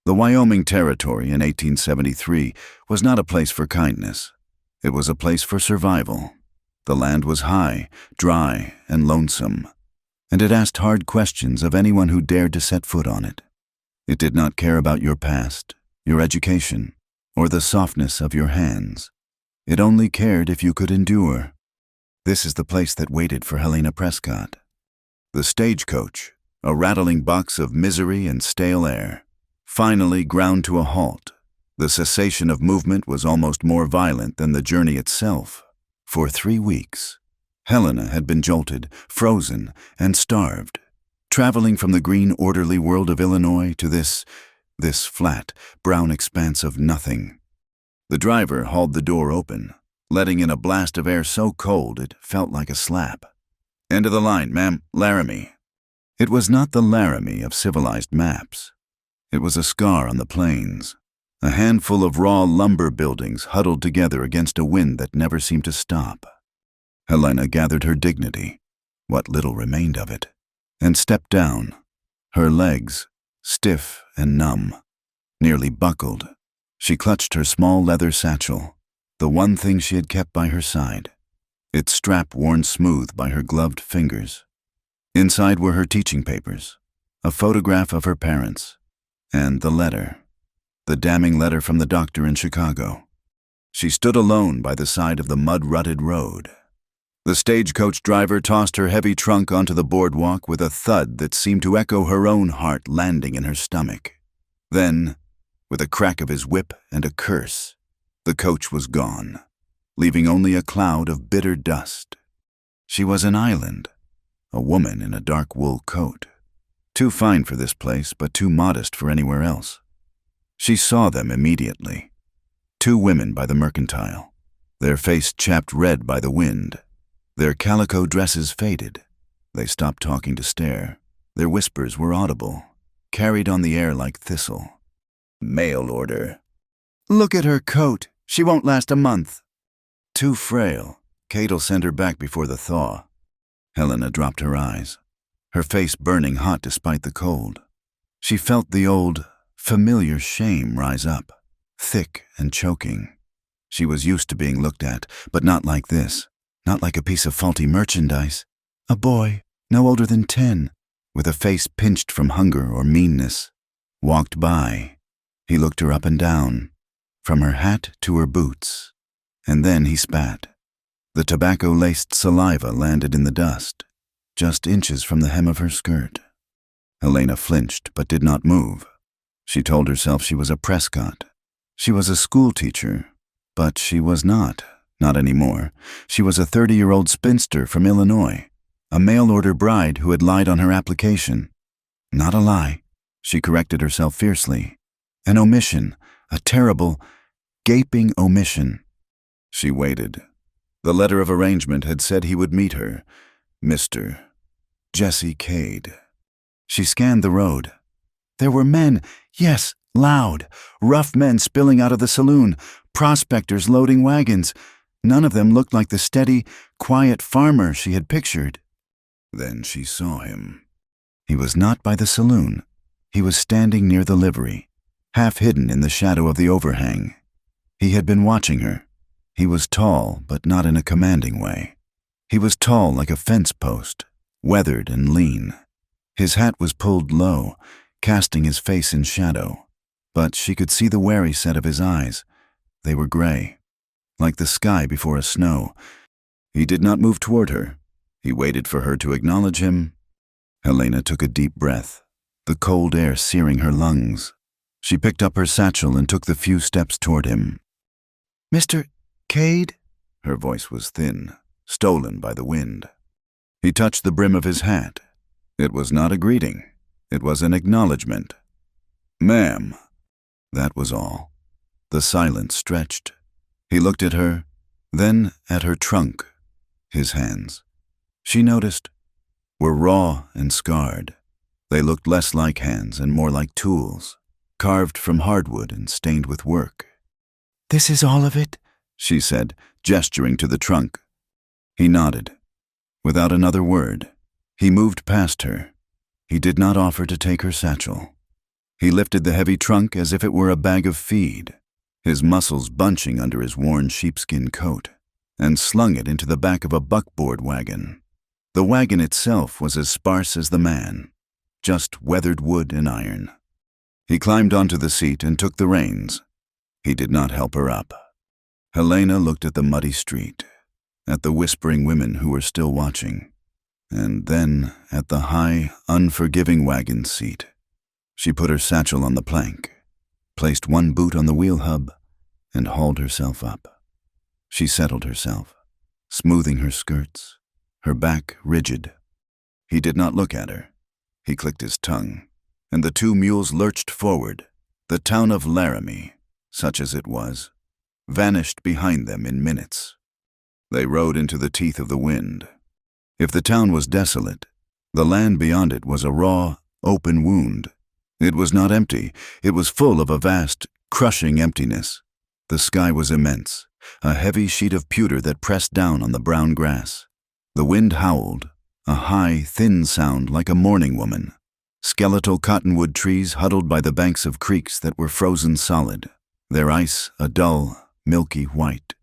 The Wyoming Territory in 1873 was not a place for kindness. It was a place for survival. The land was high, dry, and lonesome, and it asked hard questions of anyone who dared to set foot on it. It did not care about your past, your education, or the softness of your hands. It only cared if you could endure. This is the place that waited for Helena Prescott. The stagecoach, a rattling box of misery and stale air, finally ground to a halt. The cessation of movement was almost more violent than the journey itself. For 3 weeks, Helena had been jolted, frozen, and starved, traveling from the green, orderly world of Illinois to this flat, brown expanse of nothing. The driver hauled the door open, letting in a blast of air so cold it felt like a slap. "End of the line, ma'am, Laramie." It was not the Laramie of civilized maps. It was a scar on the plains, a handful of raw lumber buildings huddled together against a wind that never seemed to stop. Helena gathered her dignity, what little remained of it, and stepped down, her legs stiff and numb, nearly buckled. She clutched her small leather satchel, the one thing she had kept by her side, its strap worn smooth by her gloved fingers. Inside were her teaching papers, a photograph of her parents, and the letter, the damning letter from the doctor in Chicago. She stood alone by the side of the mud-rutted road. The stagecoach driver tossed her heavy trunk onto the boardwalk with a thud that seemed to echo her own heart landing in her stomach. Then, with a crack of his whip and a curse, the coach was gone, leaving only a cloud of bitter dust. She was an island, a woman in a dark wool coat, too fine for this place but too modest for anywhere else. She saw them immediately. 2 women by the mercantile, their face chapped red by the wind, their calico dresses faded. They stopped talking to stare. Their whispers were audible, carried on the air like thistle. "Mail order." "Look at her coat. She won't last a month." "Too frail. Kate'll send her back before the thaw." Helena dropped her eyes, her face burning hot despite the cold. She felt the old, familiar shame rise up, thick and choking. She was used to being looked at, but not like this, not like a piece of faulty merchandise. A boy, no older than 10, with a face pinched from hunger or meanness, walked by. He looked her up and down, from her hat to her boots, and then he spat. The tobacco-laced saliva landed in the dust, just inches from the hem of her skirt. Helena flinched but did not move. She told herself she was a Prescott. She was a schoolteacher, but she was not anymore. She was a 30-year-old spinster from Illinois, a mail-order bride who had lied on her application. Not a lie, she corrected herself fiercely. An omission, a terrible, gaping omission. She waited. The letter of arrangement had said he would meet her, Mr. Jesse Cade. She scanned the road. There were men, yes, loud, rough men spilling out of the saloon, prospectors loading wagons. None of them looked like the steady, quiet farmer she had pictured. Then she saw him. He was not by the saloon. He was standing near the livery, half hidden in the shadow of the overhang. He had been watching her. He was tall, but not in a commanding way. He was tall like a fence post, weathered and lean. His hat was pulled low, casting his face in shadow, but she could see the wary set of his eyes. They were gray, like the sky before a snow. He did not move toward her. He waited for her to acknowledge him. Helena took a deep breath, the cold air searing her lungs. She picked up her satchel and took the few steps toward him. "Mr. Cade?" Her voice was thin, stolen by the wind. He touched the brim of his hat. It was not a greeting. It was an acknowledgement. "Ma'am." That was all. The silence stretched. He looked at her, then at her trunk, his hands. She noticed, were raw and scarred. They looked less like hands and more like tools, carved from hardwood and stained with work. "This is all of it?" she said, gesturing to the trunk. He nodded. Without another word, he moved past her. He did not offer to take her satchel. He lifted the heavy trunk as if it were a bag of feed, his muscles bunching under his worn sheepskin coat, and slung it into the back of a buckboard wagon. The wagon itself was as sparse as the man, just weathered wood and iron. He climbed onto the seat and took the reins. He did not help her up. Helena looked at the muddy street, at the whispering women who were still watching, and then at the high, unforgiving wagon seat. She put her satchel on the plank, placed one boot on the wheel hub, and hauled herself up. She settled herself, smoothing her skirts, her back rigid. He did not look at her. He clicked his tongue, and the two mules lurched forward. The town of Laramie, such as it was, vanished behind them in minutes. They rode into the teeth of the wind. If the town was desolate, the land beyond it was a raw, open wound. It was not empty. It was full of a vast, crushing emptiness. The sky was immense, a heavy sheet of pewter that pressed down on the brown grass. The wind howled, a high, thin sound like a mourning woman. Skeletal cottonwood trees huddled by the banks of creeks that were frozen solid, their ice a dull, milky white.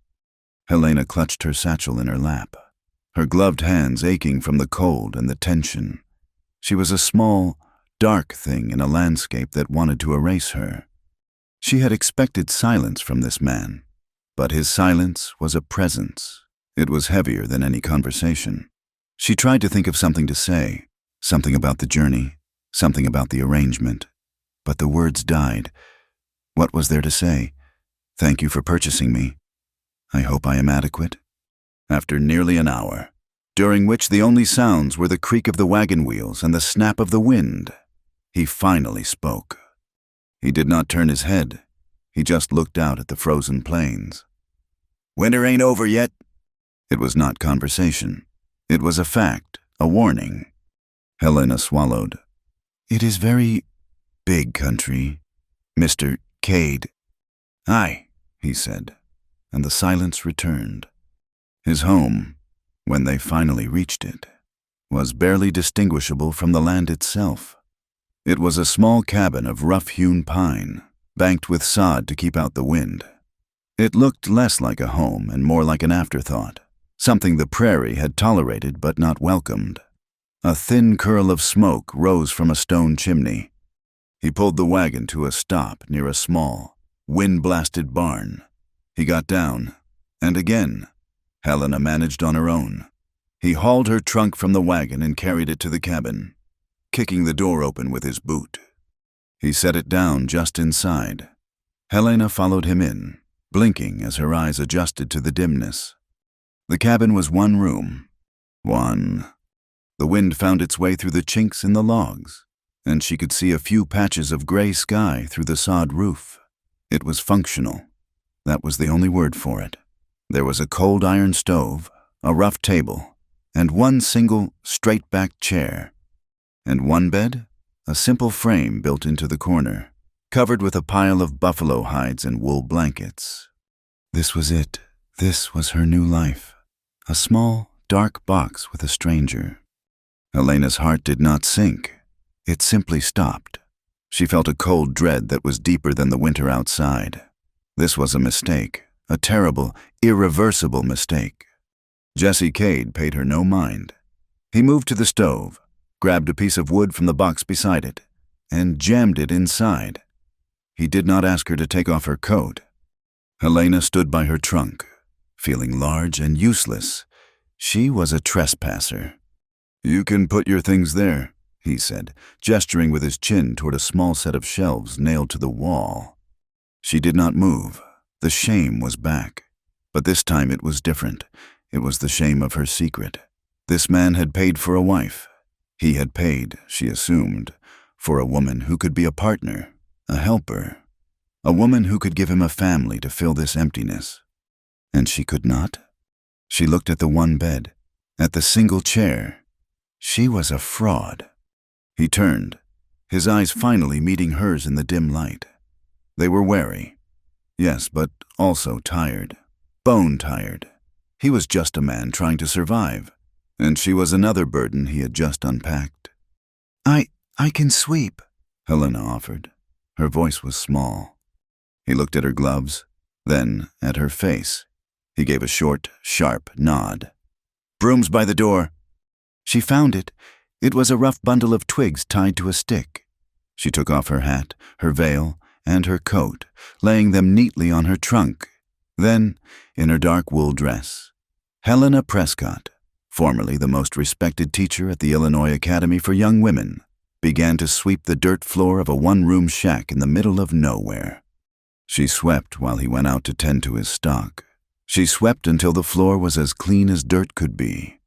Helena clutched her satchel in her lap, her gloved hands aching from the cold and the tension. She was a small, dark thing in a landscape that wanted to erase her. She had expected silence from this man, but his silence was a presence. It was heavier than any conversation. She tried to think of something to say, something about the journey, something about the arrangement, but the words died. What was there to say? Thank you for purchasing me. I hope I am adequate. After nearly an hour, during which the only sounds were the creak of the wagon wheels and the snap of the wind, he finally spoke. He did not turn his head. He just looked out at the frozen plains. Winter ain't over yet. It was not conversation. It was a fact, a warning. Helena swallowed. It is very big country, Mr. Cade. Aye, he said, and the silence returned. His home, when they finally reached it, was barely distinguishable from the land itself. It was a small cabin of rough-hewn pine, banked with sod to keep out the wind. It looked less like a home and more like an afterthought, something the prairie had tolerated but not welcomed. A thin curl of smoke rose from a stone chimney. He pulled the wagon to a stop near a small, wind-blasted barn. He got down, and again, Helena managed on her own. He hauled her trunk from the wagon and carried it to the cabin, kicking the door open with his boot. He set it down just inside. Helena followed him in, blinking as her eyes adjusted to the dimness. The cabin was one room. One. The wind found its way through the chinks in the logs, and she could see a few patches of gray sky through the sod roof. It was functional. That was the only word for it. There was a cold iron stove, a rough table, and one single, straight-backed chair. And one bed, a simple frame built into the corner, covered with a pile of buffalo hides and wool blankets. This was it. This was her new life. A small, dark box with a stranger. Helena's heart did not sink. It simply stopped. She felt a cold dread that was deeper than the winter outside. This was a mistake, a terrible, irreversible mistake. Jesse Cade paid her no mind. He moved to the stove, grabbed a piece of wood from the box beside it, and jammed it inside. He did not ask her to take off her coat. Helena stood by her trunk, feeling large and useless. She was a trespasser. You can put your things there, he said, gesturing with his chin toward a small set of shelves nailed to the wall. She did not move. The shame was back. But this time it was different. It was the shame of her secret. This man had paid for a wife. He had paid, she assumed, for a woman who could be a partner, a helper, a woman who could give him a family to fill this emptiness. And she could not? She looked at the one bed, at the single chair. She was a fraud. He turned, his eyes finally meeting hers in the dim light. They were wary. Yes, but also tired. Bone-tired. He was just a man trying to survive, and she was another burden he had just unpacked. I can sweep, Helena offered. Her voice was small. He looked at her gloves, then at her face. He gave a short, sharp nod. "Broom's by the door." She found it. It was a rough bundle of twigs tied to a stick. She took off her hat, her veil, and her coat, laying them neatly on her trunk. Then, in her dark wool dress, Helena Prescott, formerly the most respected teacher at the Illinois Academy for Young Women, began to sweep the dirt floor of a one-room shack in the middle of nowhere. She swept while he went out to tend to his stock. She swept until the floor was as clean as dirt could be.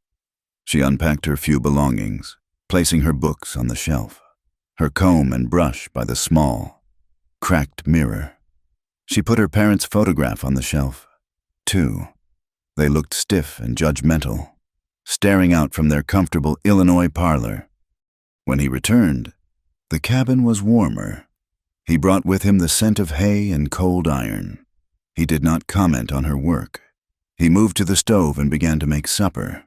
She unpacked her few belongings, placing her books on the shelf, her comb and brush by the small, cracked mirror. She put her parents' photograph on the shelf, too. They looked stiff and judgmental, staring out from their comfortable Illinois parlor. When he returned, the cabin was warmer. He brought with him the scent of hay and cold iron. He did not comment on her work. He moved to the stove and began to make supper.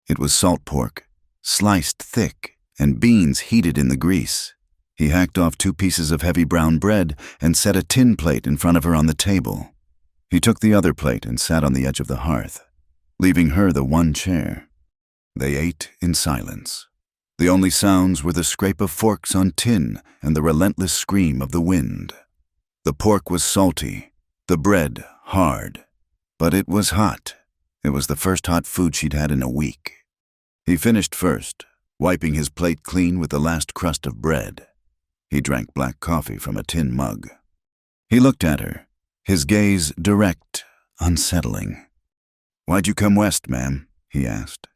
It was salt pork, sliced thick, and beans heated in the grease. He hacked off 2 pieces of heavy brown bread and set a tin plate in front of her on the table. He took the other plate and sat on the edge of the hearth, leaving her the one chair. They ate in silence. The only sounds were the scrape of forks on tin and the relentless scream of the wind. The pork was salty, the bread hard, but it was hot. It was the first hot food she'd had in a week. He finished first, wiping his plate clean with the last crust of bread. He drank black coffee from a tin mug. He looked at her, his gaze direct, unsettling. "Why'd you come west, ma'am?" he asked.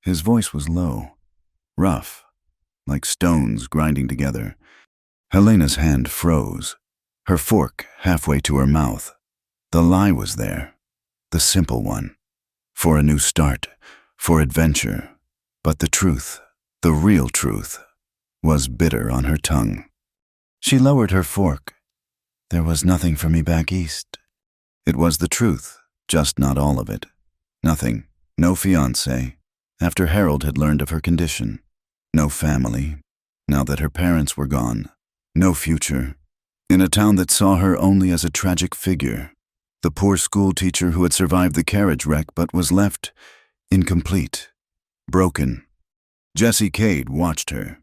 His voice was low, rough, like stones grinding together. Helena's hand froze, her fork halfway to her mouth. The lie was there, the simple one, for a new start, for adventure. But the truth, the real truth, was bitter on her tongue. She lowered her fork. "There was nothing for me back east." It was the truth, just not all of it. Nothing, no fiancé, after Harold had learned of her condition. No family, now that her parents were gone. No future, in a town that saw her only as a tragic figure. The poor school teacher who had survived the carriage wreck but was left incomplete, broken. Jesse Cade watched her.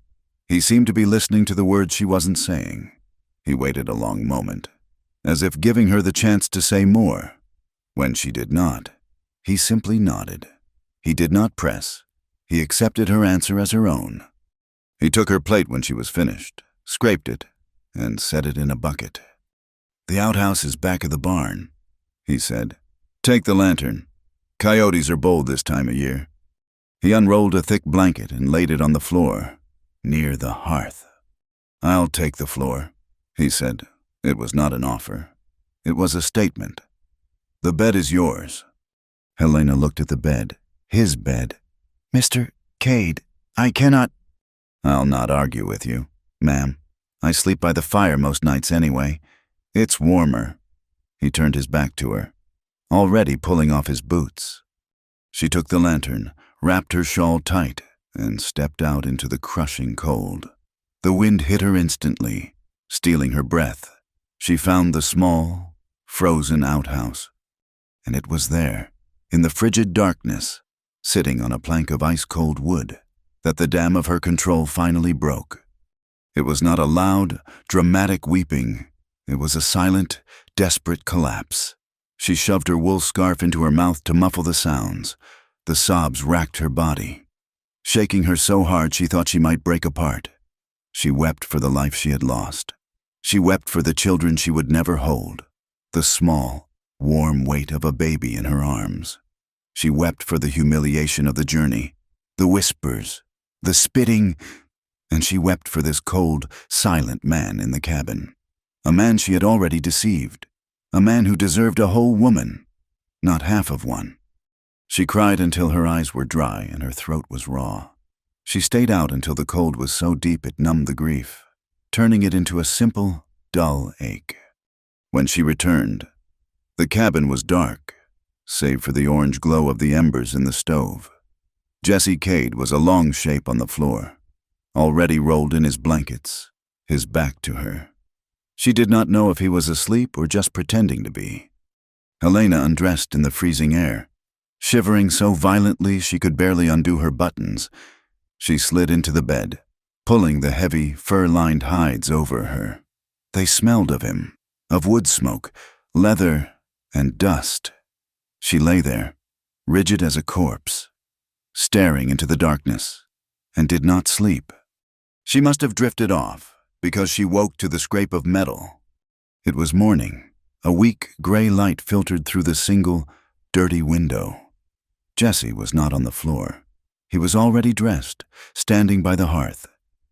He seemed to be listening to the words she wasn't saying. He waited a long moment, as if giving her the chance to say more. When she did not, he simply nodded. He did not press. He accepted her answer as her own. He took her plate when she was finished, scraped it, and set it in a bucket. "The outhouse is back of the barn," he said. "Take the lantern. Coyotes are bold this time of year." He unrolled a thick blanket and laid it on the floor, near the hearth. "I'll take the floor," he said. It was not an offer. It was a statement. "The bed is yours." Helena looked at the bed, his bed. "Mr. Cade, I cannot—" "I'll not argue with you, ma'am. I sleep by the fire most nights anyway. It's warmer." He turned his back to her, already pulling off his boots. She took the lantern, wrapped her shawl tight, and stepped out into the crushing cold. The wind hit her instantly, stealing her breath. She found the small, frozen outhouse, and it was there, in the frigid darkness, sitting on a plank of ice-cold wood, that the dam of her control finally broke. It was not a loud, dramatic weeping. It was a silent, desperate collapse. She shoved her wool scarf into her mouth to muffle the sounds. The sobs racked her body, shaking her so hard she thought she might break apart. She wept for the life she had lost. She wept for the children she would never hold, the small, warm weight of a baby in her arms. She wept for the humiliation of the journey, the whispers, the spitting, and she wept for this cold, silent man in the cabin. A man she had already deceived, a man who deserved a whole woman, not half of one. She cried until her eyes were dry and her throat was raw. She stayed out until the cold was so deep it numbed the grief, turning it into a simple, dull ache. When she returned, the cabin was dark, save for the orange glow of the embers in the stove. Jesse Cade was a long shape on the floor, already rolled in his blankets, his back to her. She did not know if he was asleep or just pretending to be. Helena undressed in the freezing air, shivering so violently she could barely undo her buttons. She slid into the bed, pulling the heavy, fur-lined hides over her. They smelled of him, of wood smoke, leather, and dust. She lay there, rigid as a corpse, staring into the darkness, and did not sleep. She must have drifted off, because she woke to the scrape of metal. It was morning. A weak, gray light filtered through the single, dirty window. Jesse was not on the floor. He was already dressed, standing by the hearth.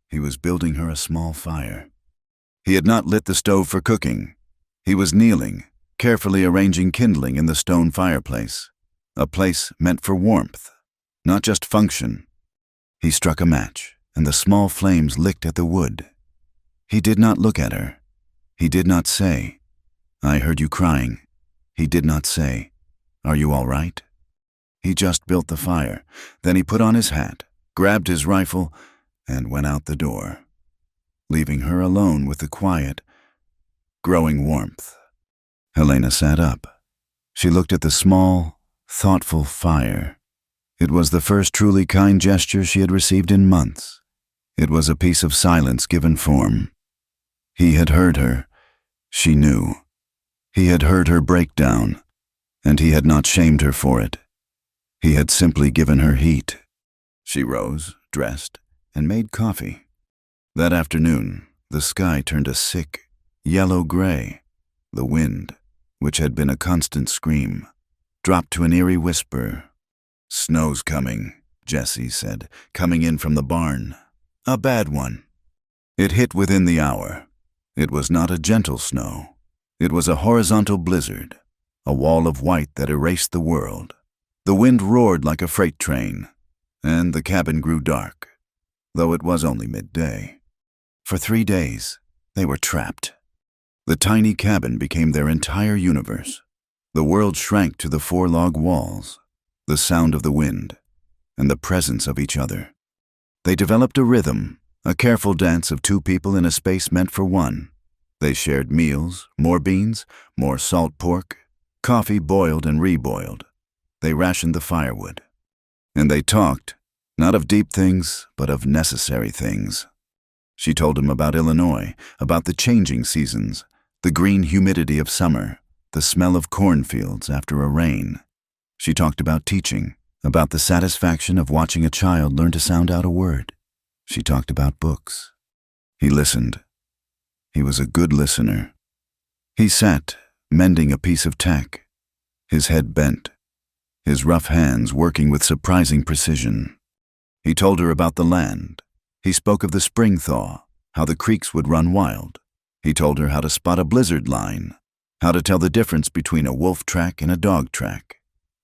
He was building her a small fire. He had not lit the stove for cooking. He was kneeling, carefully arranging kindling in the stone fireplace, a place meant for warmth, not just function. He struck a match, and the small flames licked at the wood. He did not look at her. He did not say, "I heard you crying." He did not say, "Are you all right?" He just built the fire. Then he put on his hat, grabbed his rifle, and went out the door, leaving her alone with the quiet, growing warmth. Helena sat up. She looked at the small, thoughtful fire. It was the first truly kind gesture she had received in months. It was a piece of silence given form. He had heard her. She knew. He had heard her breakdown, and he had not shamed her for it. He had simply given her heat. She rose, dressed, and made coffee. That afternoon, the sky turned a sick, yellow-gray. The wind, which had been a constant scream, dropped to an eerie whisper. "Snow's coming," Jesse said, coming in from the barn. "A bad one." It hit within the hour. It was not a gentle snow. It was a horizontal blizzard, a wall of white that erased the world. The wind roared like a freight train, and the cabin grew dark, though it was only midday. For 3 days, they were trapped. The tiny cabin became their entire universe. The world shrank to the 4 log walls, the sound of the wind, and the presence of each other. They developed a rhythm, a careful dance of 2 people in a space meant for one. They shared meals, more beans, more salt pork, coffee boiled and reboiled. They rationed the firewood. And they talked, not of deep things, but of necessary things. She told him about Illinois, about the changing seasons, the green humidity of summer, the smell of cornfields after a rain. She talked about teaching, about the satisfaction of watching a child learn to sound out a word. She talked about books. He listened. He was a good listener. He sat, mending a piece of tack, his head bent, his rough hands working with surprising precision. He told her about the land. He spoke of the spring thaw, how the creeks would run wild. He told her how to spot a blizzard line, how to tell the difference between a wolf track and a dog track.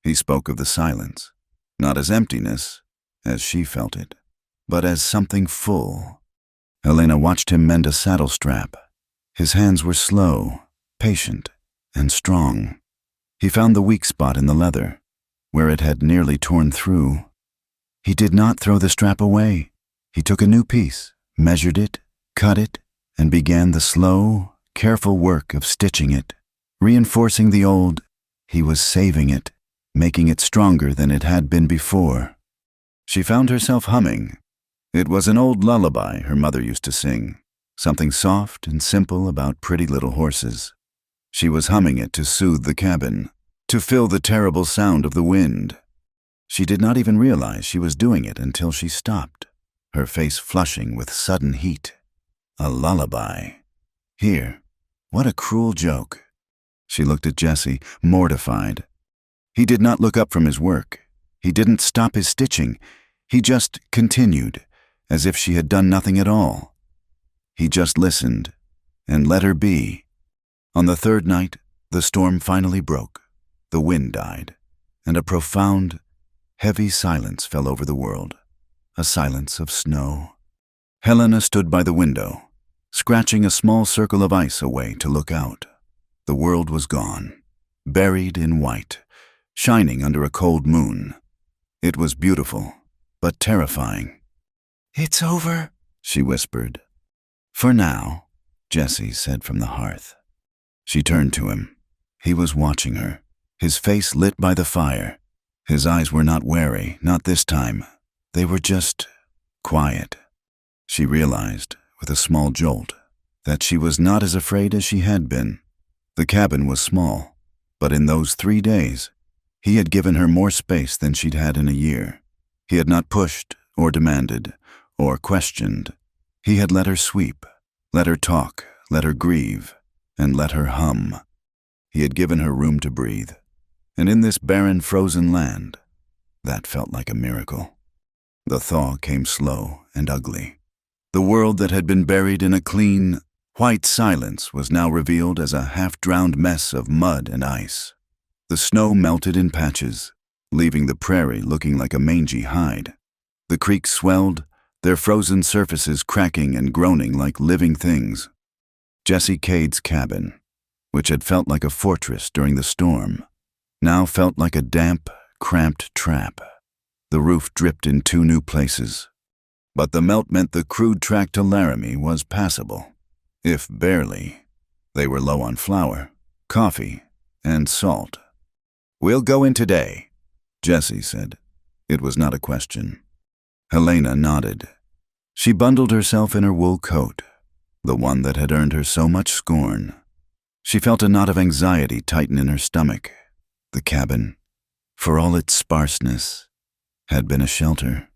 He spoke of the silence, not as emptiness, as she felt it, but as something full. Helena watched him mend a saddle strap. His hands were slow, patient, and strong. He found the weak spot in the leather, where it had nearly torn through. He did not throw the strap away. He took a new piece, measured it, cut it, and began the slow, careful work of stitching it, reinforcing the old. He was saving it, making it stronger than it had been before. She found herself humming. It was an old lullaby her mother used to sing, something soft and simple about pretty little horses. She was humming it to soothe the cabin, to fill the terrible sound of the wind. She did not even realize she was doing it until she stopped, her face flushing with sudden heat. A lullaby. Here, what a cruel joke. She looked at Jesse, mortified. He did not look up from his work. He didn't stop his stitching. He just continued, as if she had done nothing at all. He just listened, and let her be. On the 3rd night, the storm finally broke. The wind died, and a profound, heavy silence fell over the world, a silence of snow. Helena stood by the window, scratching a small circle of ice away to look out. The world was gone, buried in white, shining under a cold moon. It was beautiful, but terrifying. "It's over," she whispered. "For now." Jessie said from the hearth. She turned to him. He was watching her, his face lit by the fire. His eyes were not wary, not this time. They were just quiet. She realized, with a small jolt, that she was not as afraid as she had been. The cabin was small, but in those 3 days, he had given her more space than she'd had in a year. He had not pushed or demanded or questioned. He had let her sweep, let her talk, let her grieve, and let her hum. He had given her room to breathe. And in this barren, frozen land, that felt like a miracle. The thaw came slow and ugly. The world that had been buried in a clean, white silence was now revealed as a half-drowned mess of mud and ice. The snow melted in patches, leaving the prairie looking like a mangy hide. The creeks swelled, their frozen surfaces cracking and groaning like living things. Jessie Cade's cabin, which had felt like a fortress during the storm, now felt like a damp, cramped trap. The roof dripped in 2 new places. But the melt meant the crude track to Laramie was passable, if barely. They were low on flour, coffee, and salt. "We'll go in today," Jessie said. It was not a question. Helena nodded. She bundled herself in her wool coat, the one that had earned her so much scorn. She felt a knot of anxiety tighten in her stomach. The cabin, for all its sparseness, had been a shelter.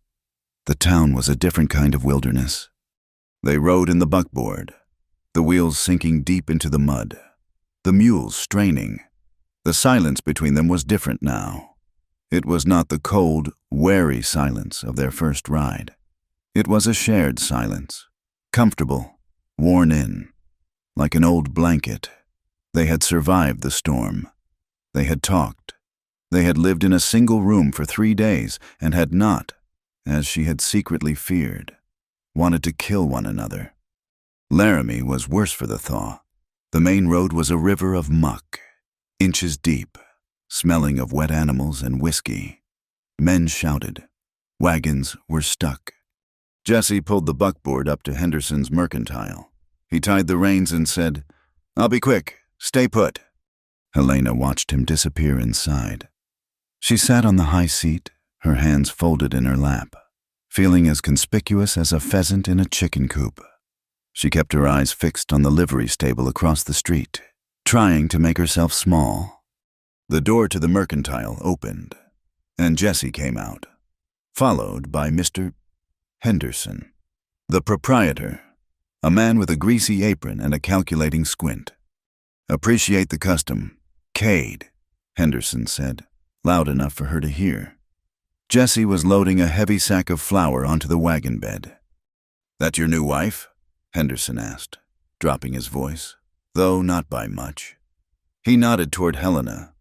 The town was a different kind of wilderness. They rode in the buckboard, the wheels sinking deep into the mud, the mules straining. The silence between them was different now. It was not the cold, wary silence of their first ride. It was a shared silence, comfortable, worn in, like an old blanket. They had survived the storm. They had talked. They had lived in a single room for 3 days and had not, as she had secretly feared, wanted to kill one another. Laramie was worse for the thaw. The main road was a river of muck, inches deep, smelling of wet animals and whiskey. Men shouted. Wagons were stuck. Jessie pulled the buckboard up to Henderson's mercantile. He tied the reins and said, "I'll be quick. Stay put." Helena watched him disappear inside. She sat on the high seat, her hands folded in her lap, feeling as conspicuous as a pheasant in a chicken coop. She kept her eyes fixed on the livery stable across the street, trying to make herself small. The door to the mercantile opened, and Jessie came out, followed by Mr. Henderson, the proprietor, a man with a greasy apron and a calculating squint. "Appreciate the custom, Cade," Henderson said, loud enough for her to hear. Jessie was loading a heavy sack of flour onto the wagon bed. "That your new wife?" Henderson asked, dropping his voice, though not by much. He nodded toward Helena.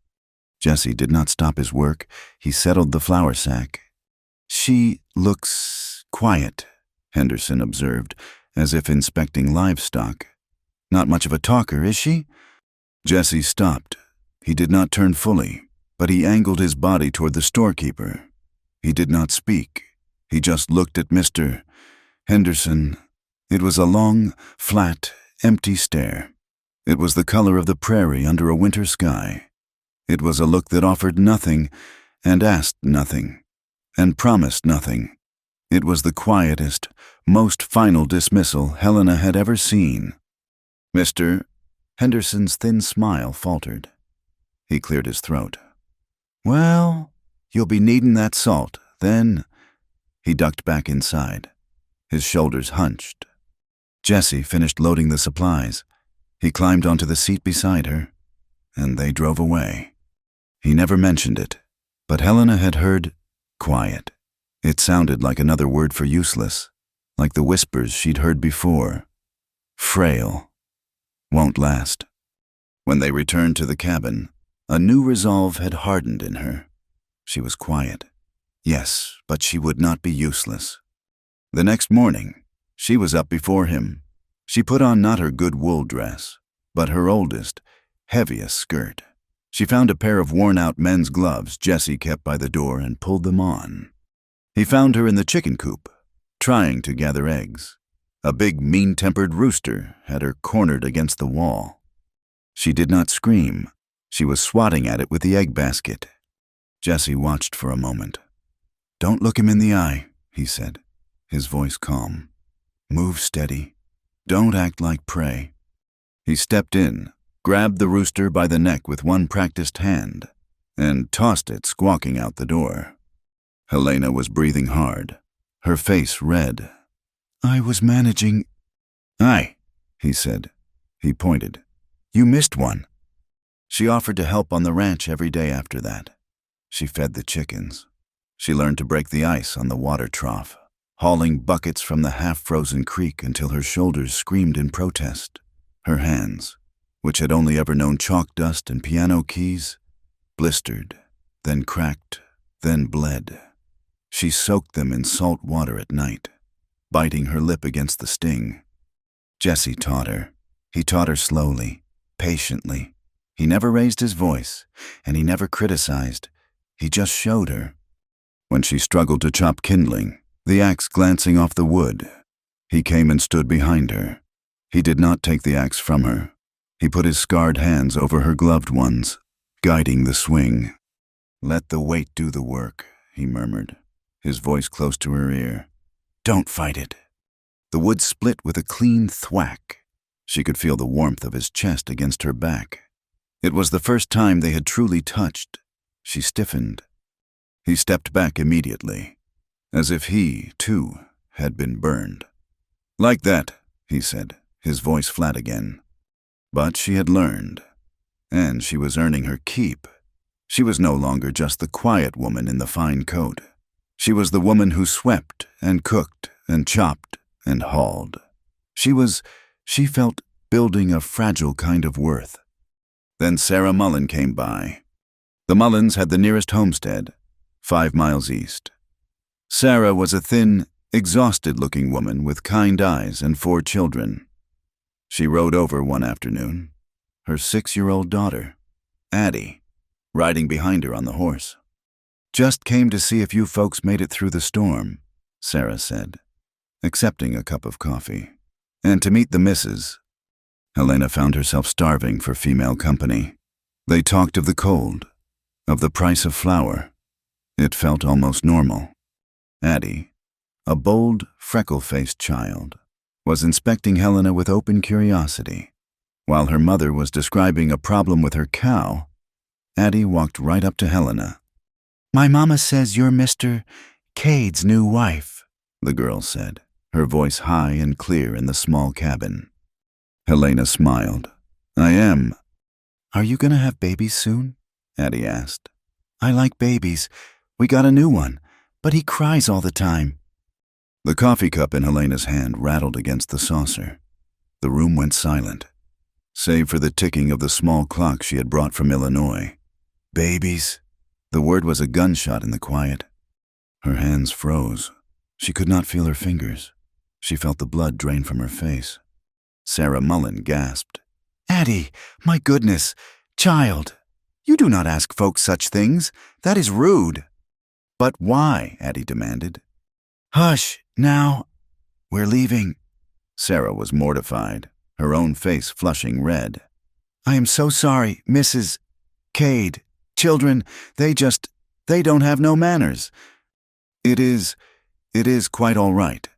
Jessie did not stop his work. He settled the flour sack. "She looks quiet," Henderson observed, as if inspecting livestock. "Not much of a talker, is she?" Jessie stopped. He did not turn fully, but he angled his body toward the storekeeper. He did not speak. He just looked at Mr. Henderson. It was a long, flat, empty stare. It was the color of the prairie under a winter sky. It was a look that offered nothing and asked nothing and promised nothing. It was the quietest, most final dismissal Helena had ever seen. "Mr. Henderson's thin smile faltered. He cleared his throat. "Well, you'll be needin' that salt, then." He ducked back inside, his shoulders hunched. Jessie finished loading the supplies. He climbed onto the seat beside her, and they drove away. He never mentioned it, but Helena had heard quiet. It sounded like another word for useless, like the whispers she'd heard before. Frail. Won't last. When they returned to the cabin, a new resolve had hardened in her. She was quiet. Yes, but she would not be useless. The next morning, she was up before him. She put on not her good wool dress, but her oldest, heaviest skirt. She found a pair of worn-out men's gloves Jessie kept by the door and pulled them on. He found her in the chicken coop, trying to gather eggs. A big, mean-tempered rooster had her cornered against the wall. She did not scream. She was swatting at it with the egg basket. Jesse watched for a moment. "Don't look him in the eye," he said, his voice calm. "Move steady. Don't act like prey." He stepped in, grabbed the rooster by the neck with one practiced hand, and tossed it squawking out the door. Helena was breathing hard, her face red. "I was managing—" "Aye," he said. He pointed. "You missed one." She offered to help on the ranch every day after that. She fed the chickens. She learned to break the ice on the water trough, hauling buckets from the half-frozen creek until her shoulders screamed in protest. Her hands, which had only ever known chalk dust and piano keys, blistered, then cracked, then bled. She soaked them in salt water at night, biting her lip against the sting. Jesse taught her. He taught her slowly, patiently. He never raised his voice, and he never criticized. He just showed her. When she struggled to chop kindling, the axe glancing off the wood, he came and stood behind her. He did not take the axe from her. He put his scarred hands over her gloved ones, guiding the swing. "Let the weight do the work," he murmured, his voice close to her ear. "Don't fight it." The wood split with a clean thwack. She could feel the warmth of his chest against her back. It was the first time they had truly touched. She stiffened. He stepped back immediately, as if he, too, had been burned. "Like that," he said, his voice flat again. But she had learned, and she was earning her keep. She was no longer just the quiet woman in the fine coat. She was the woman who swept and cooked and chopped and hauled. She felt building a fragile kind of worth. Then Sarah Mullen came by. The Mullens had the nearest homestead, 5 miles east. Sarah was a thin, exhausted-looking woman with kind eyes and 4 children. She rode over one afternoon, her 6-year-old daughter, Addie, riding behind her on the horse. "Just came to see if you folks made it through the storm," Sarah said, accepting a cup of coffee. "And to meet the missus." Helena found herself starving for female company. They talked of the cold, of the price of flour. It felt almost normal. Addie, a bold, freckle-faced child, was inspecting Helena with open curiosity. While her mother was describing a problem with her cow, Addie walked right up to Helena. "My mama says you're Mr. Cade's new wife," the girl said, her voice high and clear in the small cabin. Helena smiled. "I am." "Are you gonna have babies soon?" Addie asked. "I like babies. We got a new one, but he cries all the time." The coffee cup in Helena's hand rattled against the saucer. The room went silent, save for the ticking of the small clock she had brought from Illinois. "Babies." The word was a gunshot in the quiet. Her hands froze. She could not feel her fingers. She felt the blood drain from her face. Sarah Mullen gasped. "Addie, my goodness, child, you do not ask folks such things. That is rude." "But why?" Addie demanded. "Hush, now. We're leaving." Sarah was mortified, her own face flushing red. "I am so sorry, Mrs. Cade. Children, they don't have no manners." It is quite all right,"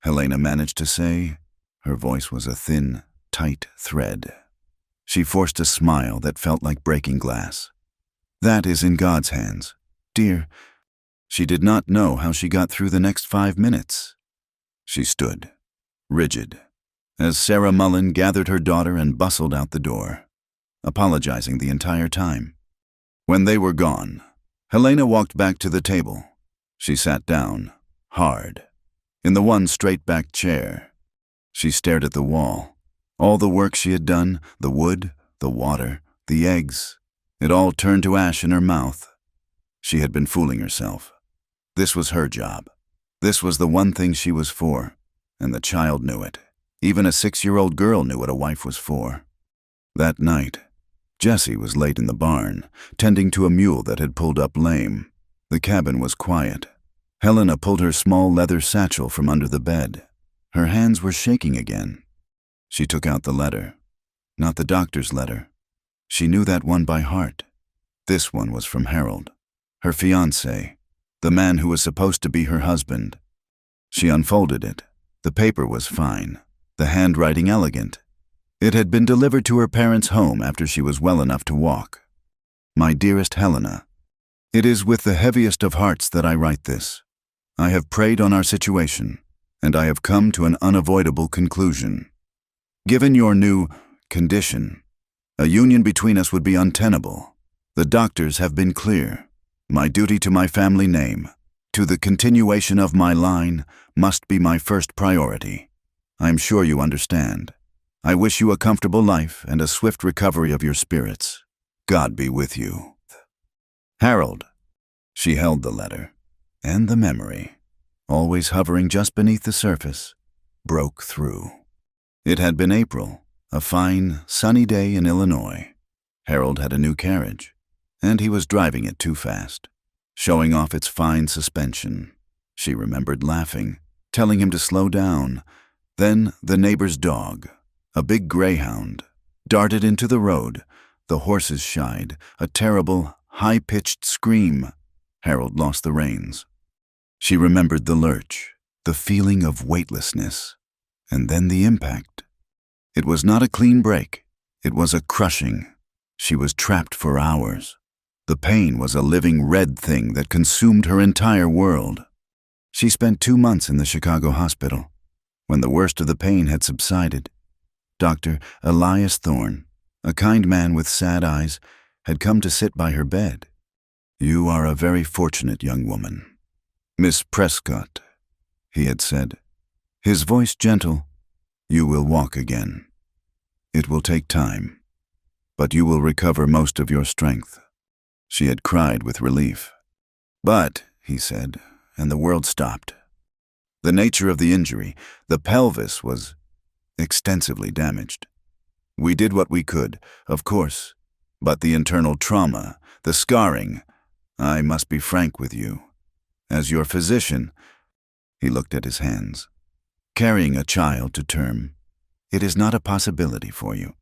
Helena managed to say. Her voice was a thin, tight thread. She forced a smile that felt like breaking glass. "That is in God's hands, dear." She did not know how she got through the next 5 minutes. She stood, rigid, as Sarah Mullen gathered her daughter and bustled out the door, apologizing the entire time. When they were gone, Helena walked back to the table. She sat down, hard, in the one straight-backed chair. She stared at the wall. All the work she had done, the wood, the water, the eggs, it all turned to ash in her mouth. She had been fooling herself. This was her job. This was the one thing she was for, and the child knew it. Even a 6-year-old girl knew what a wife was for. That night, Jesse was late in the barn, tending to a mule that had pulled up lame. The cabin was quiet. Helena pulled her small leather satchel from under the bed. Her hands were shaking again. She took out the letter. Not the doctor's letter. She knew that one by heart. This one was from Harold, her fiancé, the man who was supposed to be her husband. She unfolded it. The paper was fine, the handwriting elegant. It had been delivered to her parents' home after she was well enough to walk. My dearest Helena, it is with the heaviest of hearts that I write this. I have prayed on our situation, and I have come to an unavoidable conclusion. Given your new condition, a union between us would be untenable. The doctors have been clear. My duty to my family name, to the continuation of my line, must be my first priority. I am sure you understand. I wish you a comfortable life and a swift recovery of your spirits. God be with you. Harold. She held the letter, and the memory, always hovering just beneath the surface, broke through. It had been April, a fine, sunny day in Illinois. Harold had a new carriage, and he was driving it too fast, showing off its fine suspension. She remembered laughing, telling him to slow down. Then the neighbor's dog, a big greyhound, darted into the road. The horses shied, a terrible, high-pitched scream. Harold lost the reins. She remembered the lurch, the feeling of weightlessness, and then the impact. It was not a clean break. It was a crushing. She was trapped for hours. The pain was a living red thing that consumed her entire world. She spent 2 months in the Chicago hospital. When the worst of the pain had subsided, Dr. Elias Thorne, a kind man with sad eyes, had come to sit by her bed. "You are a very fortunate young woman, Miss Prescott," he had said, his voice gentle. "You will walk again. It will take time, but you will recover most of your strength." She had cried with relief. "But," he said, and the world stopped. The nature of the injury, the pelvis, was extensively damaged. We did what we could, of course, but the internal trauma, the scarring, I must be frank with you. As your physician, he looked at his hands, carrying a child to term, it is not a possibility for you.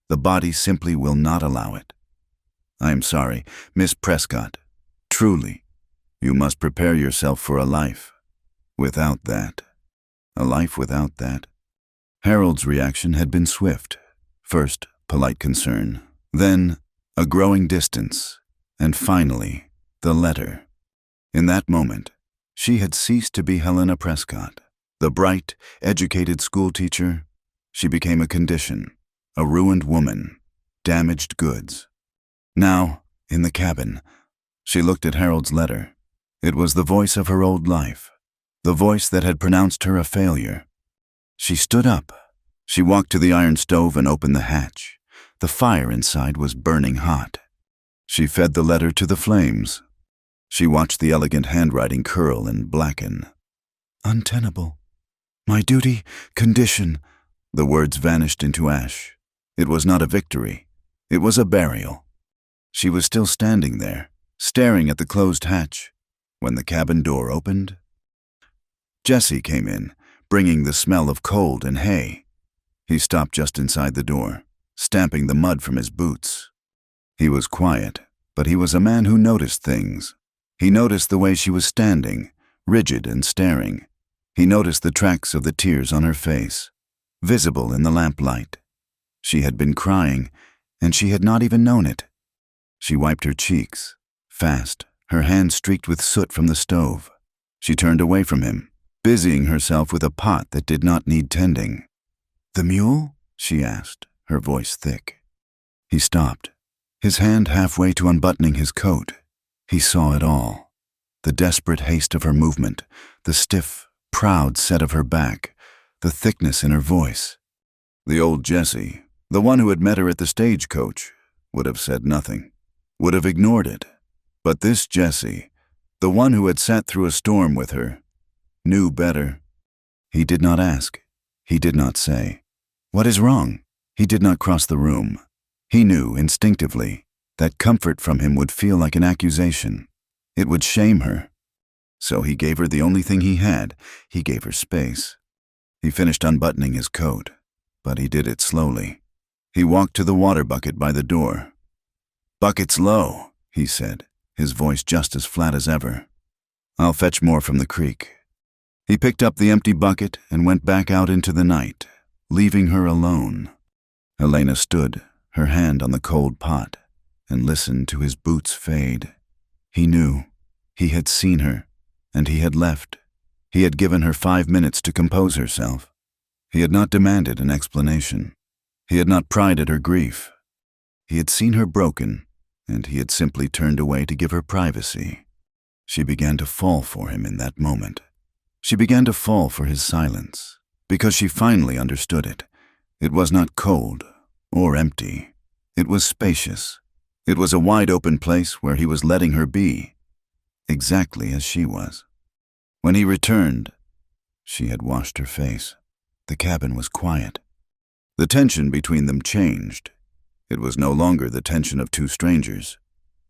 The body simply will not allow it. I am sorry, Miss Prescott. Truly, you must prepare yourself for a life without that. A life without that. Harold's reaction had been swift. First, polite concern, then a growing distance, and finally, the letter. In that moment, she had ceased to be Helena Prescott, the bright, educated schoolteacher. She became a condition, a ruined woman, damaged goods. Now, in the cabin, she looked at Harold's letter. It was the voice of her old life, the voice that had pronounced her a failure. She stood up. She walked to the iron stove and opened the hatch. The fire inside was burning hot. She fed the letter to the flames. She watched the elegant handwriting curl and blacken. Untenable. My duty, condition. The words vanished into ash. It was not a victory. It was a burial. She was still standing there, staring at the closed hatch, when the cabin door opened. Jesse came in, bringing the smell of cold and hay. He stopped just inside the door, stamping the mud from his boots. He was quiet, but he was a man who noticed things. He noticed the way she was standing, rigid and staring. He noticed the tracks of the tears on her face, visible in the lamplight. She had been crying, and she had not even known it. She wiped her cheeks, fast, her hands streaked with soot from the stove. She turned away from him, busying herself with a pot that did not need tending. "The mule?" she asked, her voice thick. He stopped, his hand halfway to unbuttoning his coat. He saw it all. The desperate haste of her movement, the stiff, proud set of her back, the thickness in her voice. The old Jesse, the one who had met her at the stagecoach, would have said nothing, would have ignored it. But this Jesse, the one who had sat through a storm with her, knew better. He did not ask. He did not say, "What is wrong?" He did not cross the room. He knew, instinctively, that comfort from him would feel like an accusation. It would shame her. So he gave her the only thing he had. He gave her space. He finished unbuttoning his coat, but he did it slowly. He walked to the water bucket by the door. "Bucket's low," he said, his voice just as flat as ever. "I'll fetch more from the creek." He picked up the empty bucket and went back out into the night, leaving her alone. Helena stood, her hand on the cold pot, and listened to his boots fade. He knew. He had seen her, and he had left. He had given her 5 minutes to compose herself. He had not demanded an explanation. He had not pried at her grief. He had seen her broken, and he had simply turned away to give her privacy. She began to fall for him in that moment. She began to fall for his silence, because she finally understood it. It was not cold or empty. It was spacious. It was a wide-open place where he was letting her be, exactly as she was. When he returned, she had washed her face. The cabin was quiet. The tension between them changed. It was no longer the tension of two strangers.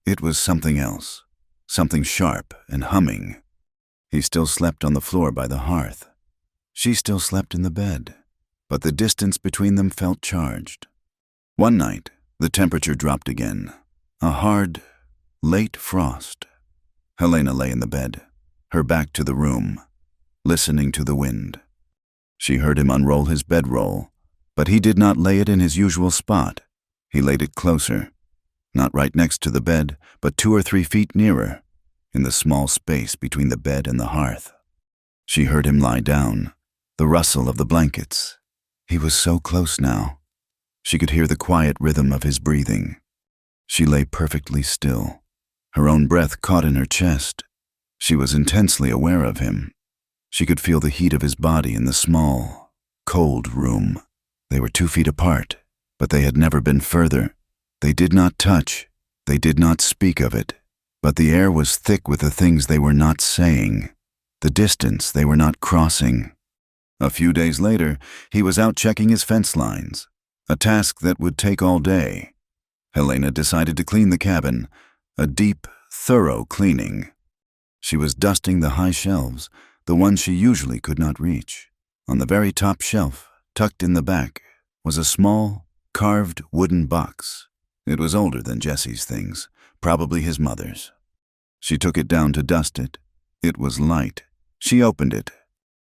It was something else, something sharp and humming. He still slept on the floor by the hearth. She still slept in the bed, but the distance between them felt charged. One night, the temperature dropped again, a hard, late frost. Helena lay in the bed, her back to the room, listening to the wind. She heard him unroll his bedroll, but he did not lay it in his usual spot. He laid it closer, not right next to the bed, but 2 or 3 feet nearer, in the small space between the bed and the hearth. She heard him lie down, the rustle of the blankets. He was so close now. She could hear the quiet rhythm of his breathing. She lay perfectly still, her own breath caught in her chest. She was intensely aware of him. She could feel the heat of his body in the small, cold room. They were 2 feet apart, but they had never been further. They did not touch. They did not speak of it. But the air was thick with the things they were not saying, the distance they were not crossing. A few days later, he was out checking his fence lines, a task that would take all day. Helena decided to clean the cabin, a deep, thorough cleaning. She was dusting the high shelves, the ones she usually could not reach. On the very top shelf, tucked in the back, was a small, carved wooden box. It was older than Jesse's things, probably his mother's. She took it down to dust it. It was light. She opened it.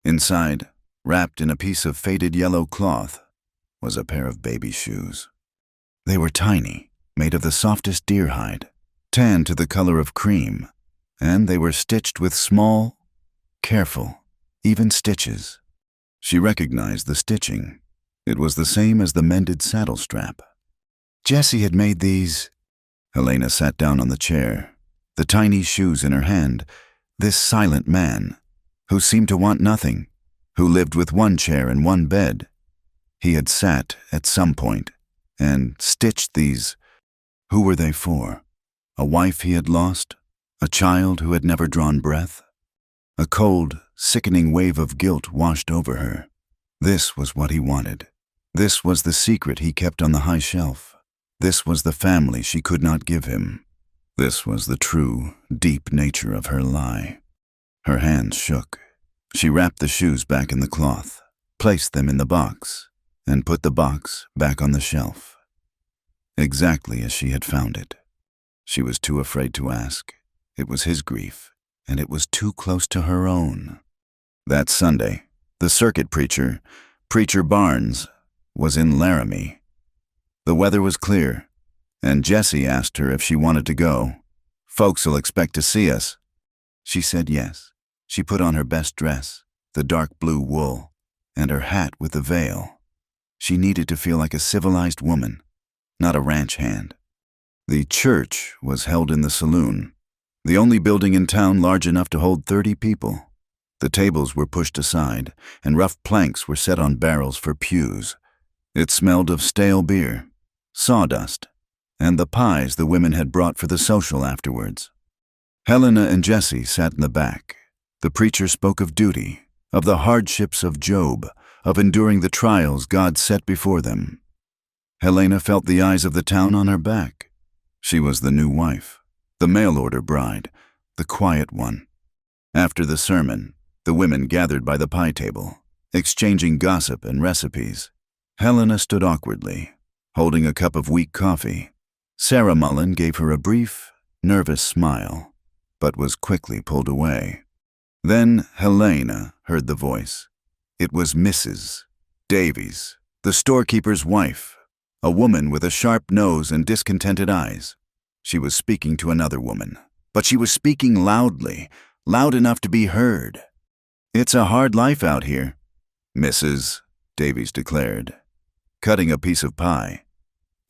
Inside, wrapped in a piece of faded yellow cloth, was a pair of baby shoes. They were tiny, made of the softest deer hide, tanned to the color of cream, and they were stitched with small, careful, even stitches. She recognized the stitching. It was the same as the mended saddle strap. Jesse had made these. Helena sat down on the chair, the tiny shoes in her hand. This silent man, who seemed to want nothing, who lived with 1 chair and 1 bed. He had sat at some point and stitched these. Who were they for? A wife he had lost? A child who had never drawn breath? A cold, sickening wave of guilt washed over her. This was what he wanted. This was the secret he kept on the high shelf. This was the family she could not give him. This was the true, deep nature of her lie. Her hands shook. She wrapped the shoes back in the cloth, placed them in the box, and put the box back on the shelf. Exactly as she had found it. She was too afraid to ask. It was his grief, and it was too close to her own. That Sunday, the circuit preacher, Preacher Barnes, was in Laramie. The weather was clear, and Jesse asked her if she wanted to go. "Folks'll expect to see us." She said yes. She put on her best dress, the dark blue wool, and her hat with the veil. She needed to feel like a civilized woman, not a ranch hand. The church was held in the saloon, the only building in town large enough to hold 30 people. The tables were pushed aside, and rough planks were set on barrels for pews. It smelled of stale beer, sawdust, and the pies the women had brought for the social afterwards. Helena and Jesse sat in the back. The preacher spoke of duty, of the hardships of Job, of enduring the trials God set before them. Helena felt the eyes of the town on her back. She was the new wife, the mail-order bride, the quiet one. After the sermon, the women gathered by the pie table, exchanging gossip and recipes. Helena stood awkwardly, holding a cup of weak coffee. Sarah Mullen gave her a brief, nervous smile, but was quickly pulled away. Then Helena heard the voice. It was Mrs. Davies, the storekeeper's wife, a woman with a sharp nose and discontented eyes. She was speaking to another woman, but she was speaking loudly, loud enough to be heard. "It's a hard life out here," Mrs. Davies declared, cutting a piece of pie.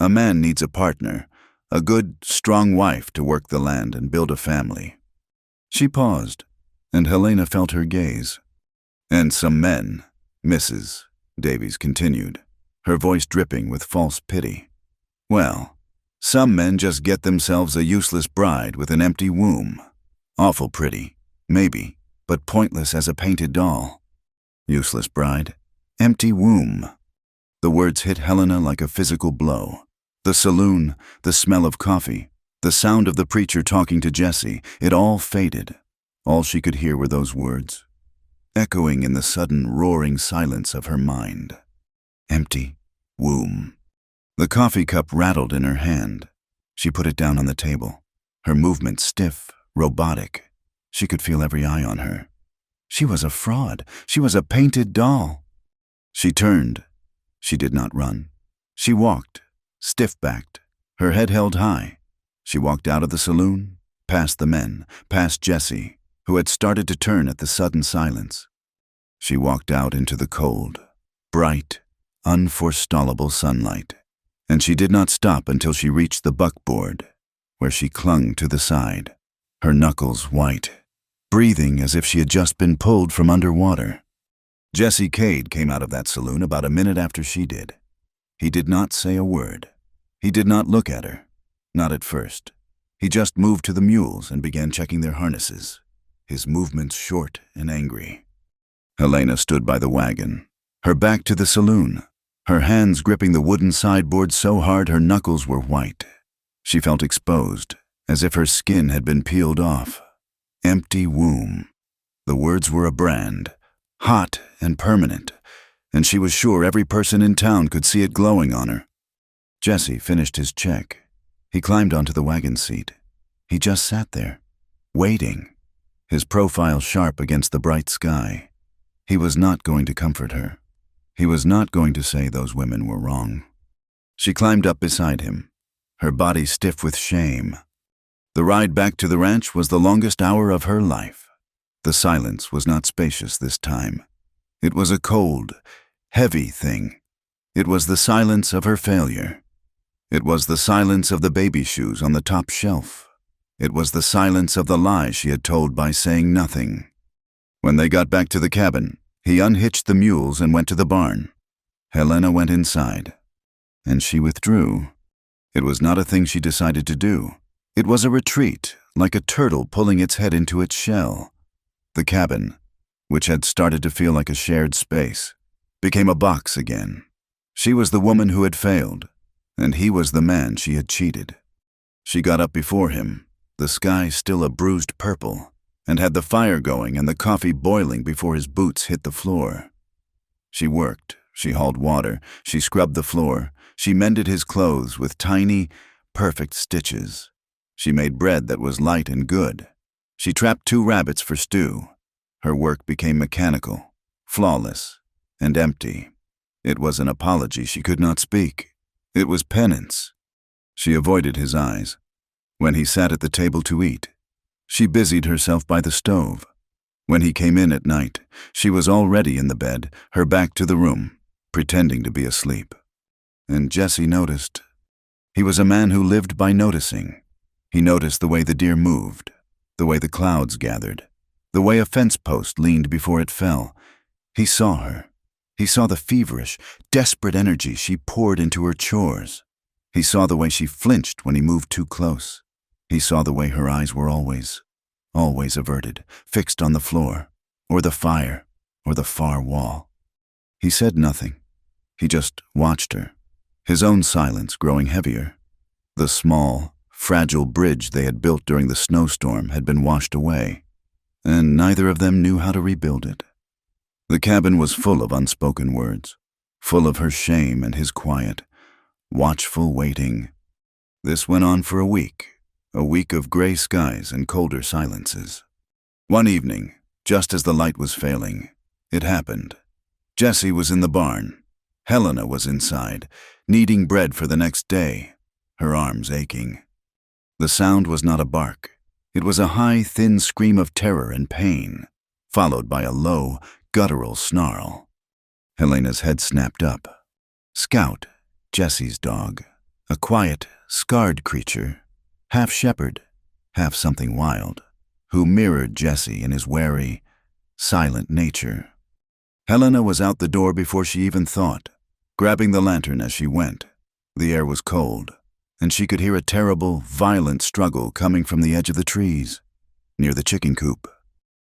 "A man needs a partner, a good, strong wife to work the land and build a family." She paused, and Helena felt her gaze. "And some men," Mrs. Davies continued, her voice dripping with false pity. "Well, some men just get themselves a useless bride with an empty womb. Awful pretty, maybe, but pointless as a painted doll. Useless bride, empty womb." The words hit Helena like a physical blow. The saloon, the smell of coffee, the sound of the preacher talking to Jesse, it all faded. All she could hear were those words, echoing in the sudden roaring silence of her mind. Empty womb. The coffee cup rattled in her hand. She put it down on the table, her movements stiff, robotic. She could feel every eye on her. She was a fraud. She was a painted doll. She turned. She did not run. She walked, stiff-backed, her head held high. She walked out of the saloon, past the men, past Jesse, who had started to turn at the sudden silence. She walked out into the cold, bright, unforestallable sunlight, and she did not stop until she reached the buckboard, where she clung to the side, her knuckles white, breathing as if she had just been pulled from underwater. Jesse Cade came out of that saloon about a minute after she did. He did not say a word. He did not look at her, not at first. He just moved to the mules and began checking their harnesses, his movements short and angry. Helena stood by the wagon, her back to the saloon, her hands gripping the wooden sideboard so hard her knuckles were white. She felt exposed, as if her skin had been peeled off. Empty womb. The words were a brand, hot and permanent, and she was sure every person in town could see it glowing on her. Jesse finished his check. He climbed onto the wagon seat. He just sat there, waiting, his profile sharp against the bright sky. He was not going to comfort her. He was not going to say those women were wrong. She climbed up beside him, her body stiff with shame. The ride back to the ranch was the longest hour of her life. The silence was not spacious this time. It was a cold, heavy thing. It was the silence of her failure. It was the silence of the baby shoes on the top shelf. It was the silence of the lie she had told by saying nothing. When they got back to the cabin, he unhitched the mules and went to the barn. Helena went inside, and she withdrew. It was not a thing she decided to do. It was a retreat, like a turtle pulling its head into its shell. The cabin, which had started to feel like a shared space, became a box again. She was the woman who had failed, and he was the man she had cheated. She got up before him, the sky still a bruised purple, and had the fire going and the coffee boiling before his boots hit the floor. She worked, she hauled water, she scrubbed the floor, she mended his clothes with tiny, perfect stitches. She made bread that was light and good. She trapped 2 rabbits for stew. Her work became mechanical, flawless, and empty. It was an apology she could not speak. It was penance. She avoided his eyes. When he sat at the table to eat, she busied herself by the stove. When he came in at night, she was already in the bed, her back to the room, pretending to be asleep. And Jesse noticed. He was a man who lived by noticing. He noticed the way the deer moved, the way the clouds gathered, the way a fence post leaned before it fell. He saw her. He saw the feverish, desperate energy she poured into her chores. He saw the way she flinched when he moved too close. He saw the way her eyes were always averted, fixed on the floor, or the fire, or the far wall. He said nothing. He just watched her, his own silence growing heavier. The small, fragile bridge they had built during the snowstorm had been washed away, and neither of them knew how to rebuild it. The cabin was full of unspoken words, full of her shame and his quiet, watchful waiting. This went on for a week of gray skies and colder silences. One evening, just as the light was failing, it happened. Jesse was in the barn. Helena was inside, kneading bread for the next day, her arms aching. The sound was not a bark. It was a high, thin scream of terror and pain, followed by a low, guttural snarl. Helena's head snapped up. Scout, Jesse's dog, a quiet, scarred creature, half shepherd, half something wild, who mirrored Jesse in his wary, silent nature. Helena was out the door before she even thought, grabbing the lantern as she went. The air was cold, and she could hear a terrible, violent struggle coming from the edge of the trees, near the chicken coop.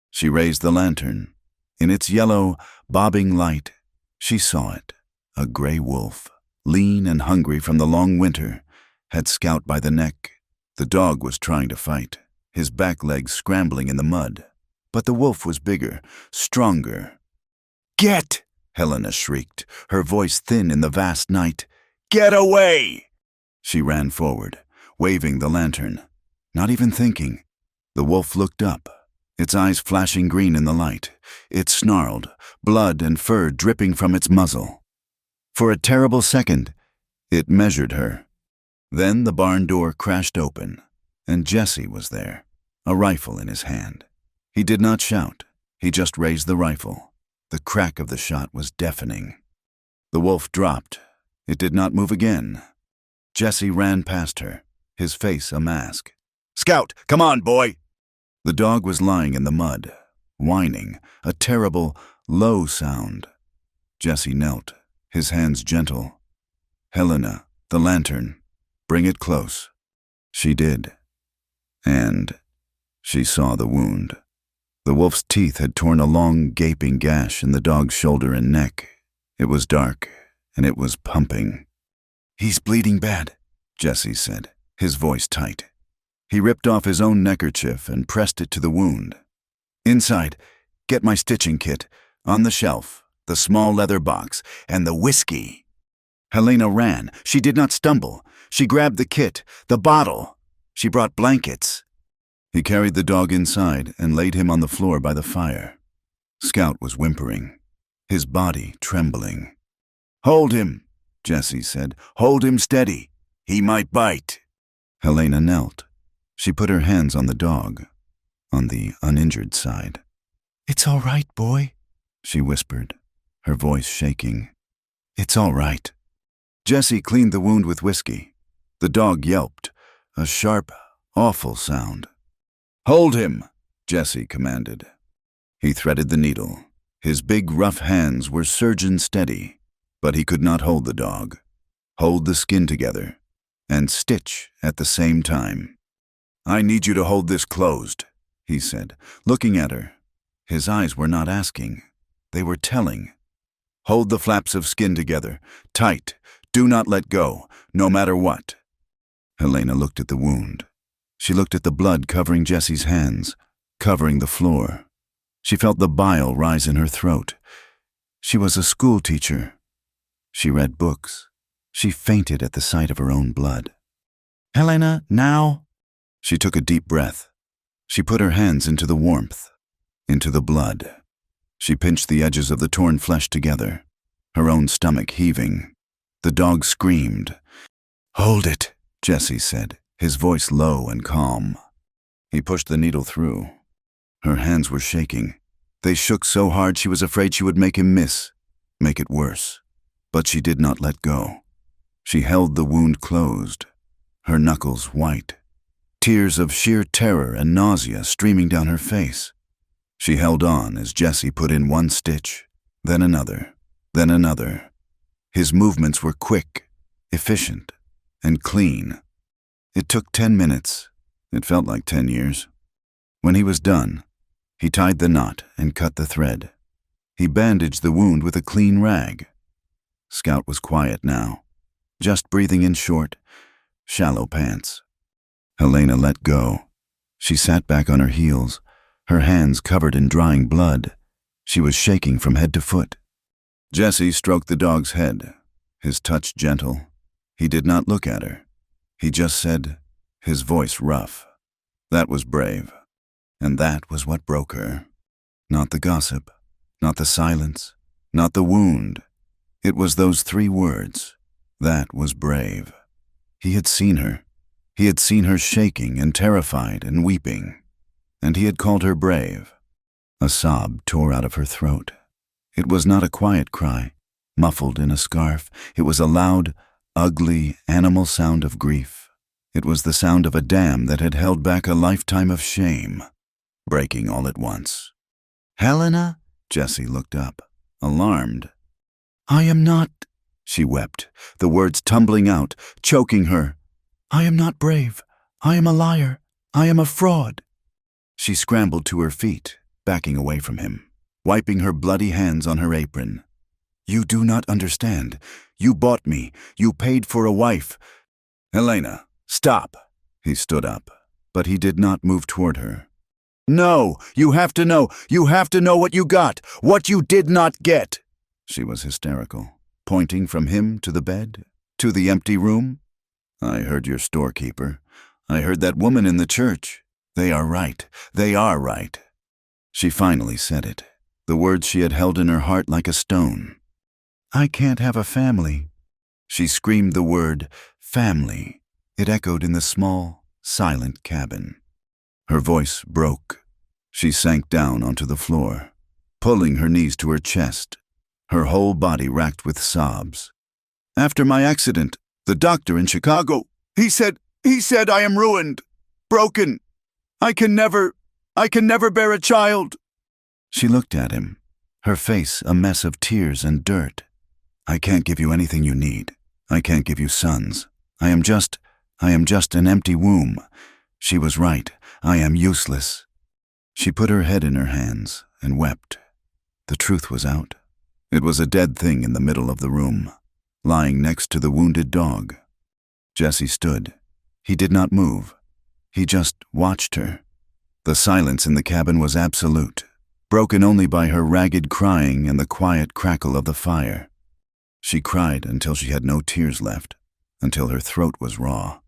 She raised the lantern. In its yellow, bobbing light, she saw it. A gray wolf, lean and hungry from the long winter, had Scout by the neck. The dog was trying to fight, his back legs scrambling in the mud. But the wolf was bigger, stronger. "Get!" Helena shrieked, her voice thin in the vast night. "Get away!" She ran forward, waving the lantern, not even thinking. The wolf looked up, its eyes flashing green in the light. It snarled, blood and fur dripping from its muzzle. For a terrible second, it measured her. Then the barn door crashed open, and Jesse was there, a rifle in his hand. He did not shout. He just raised the rifle. The crack of the shot was deafening. The wolf dropped. It did not move again. Jesse ran past her, his face a mask. "Scout, come on, boy!" The dog was lying in the mud, whining, a terrible, low sound. Jesse knelt, his hands gentle. "Helena, the lantern. Bring it close." She did. And she saw the wound. The wolf's teeth had torn a long, gaping gash in the dog's shoulder and neck. It was dark, and it was pumping. "He's bleeding bad," Jesse said, his voice tight. He ripped off his own neckerchief and pressed it to the wound. "Inside, get my stitching kit. On the shelf, the small leather box, and the whiskey." Helena ran. She did not stumble. She grabbed the kit, the bottle. She brought blankets. He carried the dog inside and laid him on the floor by the fire. Scout was whimpering, his body trembling. "Hold him," Jesse said. "Hold him steady. He might bite." Helena knelt. She put her hands on the dog, on the uninjured side. "It's all right, boy," she whispered, her voice shaking. "It's all right." Jesse cleaned the wound with whiskey. The dog yelped, a sharp, awful sound. "Hold him," Jesse commanded. He threaded the needle. His big, rough hands were surgeon steady, but he could not hold the dog, hold the skin together, and stitch at the same time. "I need you to hold this closed," he said, looking at her. His eyes were not asking. They were telling. "Hold the flaps of skin together, tight. Do not let go, no matter what." Helena looked at the wound. She looked at the blood covering Jesse's hands, covering the floor. She felt the bile rise in her throat. She was a school teacher. She read books. She fainted at the sight of her own blood. "Helena, now?" She took a deep breath. She put her hands into the warmth, into the blood. She pinched the edges of the torn flesh together, her own stomach heaving. The dog screamed. "Hold it," Jesse said, his voice low and calm. He pushed the needle through. Her hands were shaking. They shook so hard she was afraid she would make him miss, make it worse. But she did not let go. She held the wound closed, her knuckles white, tears of sheer terror and nausea streaming down her face. She held on as Jesse put in one stitch, then another, then another. His movements were quick, efficient, and clean. It took 10 minutes. It felt like 10 years. When he was done, he tied the knot and cut the thread. He bandaged the wound with a clean rag. Scout was quiet now, just breathing in short, shallow pants. Helena let go. She sat back on her heels, her hands covered in drying blood. She was shaking from head to foot. Jesse stroked the dog's head, his touch gentle. He did not look at her. He just said, his voice rough. That was brave. And that was what broke her. Not the gossip, not the silence, not the wound. It was those 3 words. That was brave. He had seen her. He had seen her shaking and terrified and weeping. And he had called her brave. A sob tore out of her throat. It was not a quiet cry, muffled in a scarf. It was a loud, ugly, animal sound of grief. It was the sound of a dam that had held back a lifetime of shame, breaking all at once. "Helena?" Jessie looked up, alarmed. "I am not," she wept, the words tumbling out, choking her. "I am not brave. I am a liar. I am a fraud." She scrambled to her feet, backing away from him, wiping her bloody hands on her apron. "You do not understand. You bought me. You paid for a wife." "Helena, stop." He stood up, but he did not move toward her. "No, you have to know. You have to know what you got, what you did not get." She was hysterical, pointing from him to the bed, to the empty room. "I heard your storekeeper. I heard that woman in the church. They are right. They are right." She finally said it, the words she had held in her heart like a stone. "I can't have a family." She screamed the word, family. It echoed in the small, silent cabin. Her voice broke. She sank down onto the floor, pulling her knees to her chest, her whole body racked with sobs. "After my accident, the doctor in Chicago, he said I am ruined, broken. I can never bear a child." She looked at him, her face a mess of tears and dirt. "I can't give you anything you need. I can't give you sons. I am just an empty womb. She was right. I am useless." She put her head in her hands and wept. The truth was out. It was a dead thing in the middle of the room, lying next to the wounded dog. Jesse stood. He did not move. He just watched her. The silence in the cabin was absolute, broken only by her ragged crying and the quiet crackle of the fire. She cried until she had no tears left, until her throat was raw.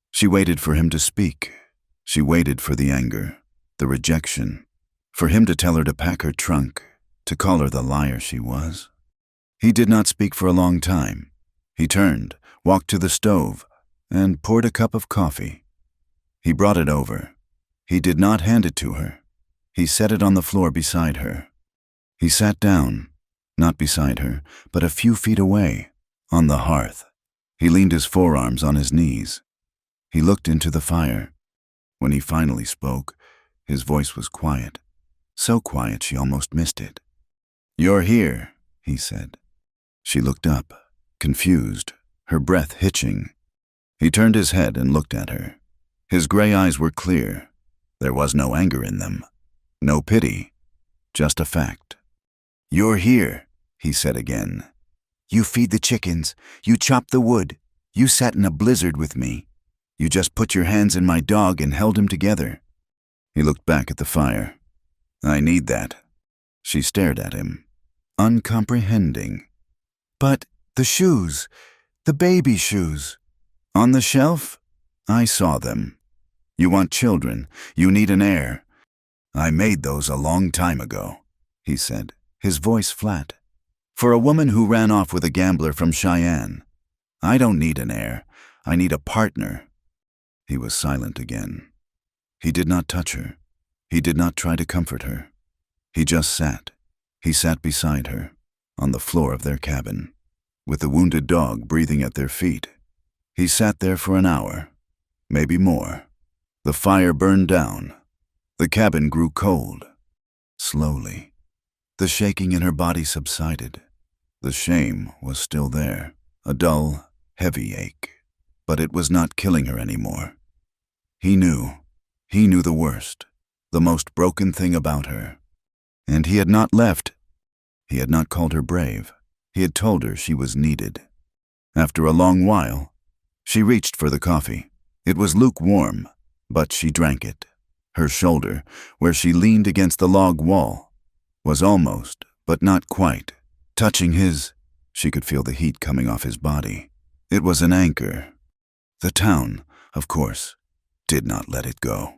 She waited for him to speak. She waited for the anger, the rejection, for him to tell her to pack her trunk, to call her the liar she was. He did not speak for a long time. He turned, walked to the stove, and poured a cup of coffee. He brought it over. He did not hand it to her. He set it on the floor beside her. He sat down, not beside her, but a few feet away, on the hearth. He leaned his forearms on his knees. He looked into the fire. When he finally spoke, his voice was quiet, so quiet she almost missed it. "You're here," he said. She looked up, confused, her breath hitching. He turned his head and looked at her. His gray eyes were clear. There was no anger in them, no pity, just a fact. "You're here," he said again. "You feed the chickens, you chop the wood, you sat in a blizzard with me. You just put your hands in my dog and held him together." He looked back at the fire. "I need that." She stared at him, uncomprehending. "But the shoes, the baby shoes, on the shelf? I saw them. You want children, you need an heir. I made those a long time ago," he said, his voice flat. "For a woman who ran off with a gambler from Cheyenne. I don't need an heir, I need a partner." He was silent again. He did not touch her. He did not try to comfort her. He just sat. He sat beside her, on the floor of their cabin, with the wounded dog breathing at their feet. He sat there for an hour, maybe more. The fire burned down. The cabin grew cold. Slowly. The shaking in her body subsided. The shame was still there, a dull, heavy ache, but it was not killing her anymore. He knew the worst, the most broken thing about her. And he had not left. He had not called her brave. He had told her she was needed. After a long while, she reached for the coffee. It was lukewarm, but she drank it. Her shoulder, where she leaned against the log wall, was almost, but not quite, touching his. She could feel the heat coming off his body. It was an anchor. The town, of course, did not let it go.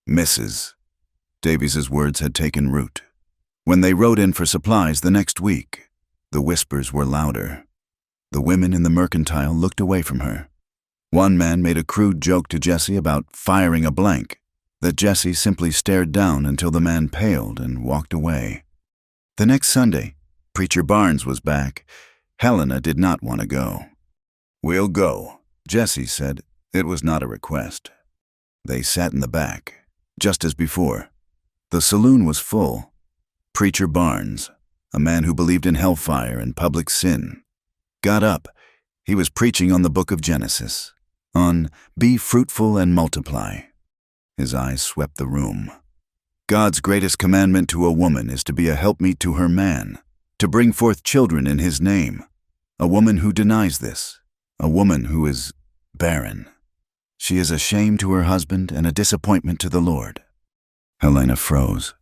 Mrs. Davies's words had taken root. When they rode in for supplies the next week, the whispers were louder. The women in the mercantile looked away from her. One man made a crude joke to Jessie about firing a blank, that Jessie simply stared down until the man paled and walked away. The next Sunday, Preacher Barnes was back. Helena did not want to go. "We'll go," Jessie said. It was not a request. They sat in the back, just as before. The saloon was full. Preacher Barnes, a man who believed in hellfire and public sin, got up. He was preaching on the book of Genesis, on "Be fruitful and multiply." His eyes swept the room. God's greatest commandment to a woman is to be a helpmeet to her man, to bring forth children in his name. A woman who denies this, a woman who is barren. She is a shame to her husband and a disappointment to the Lord. Helena froze.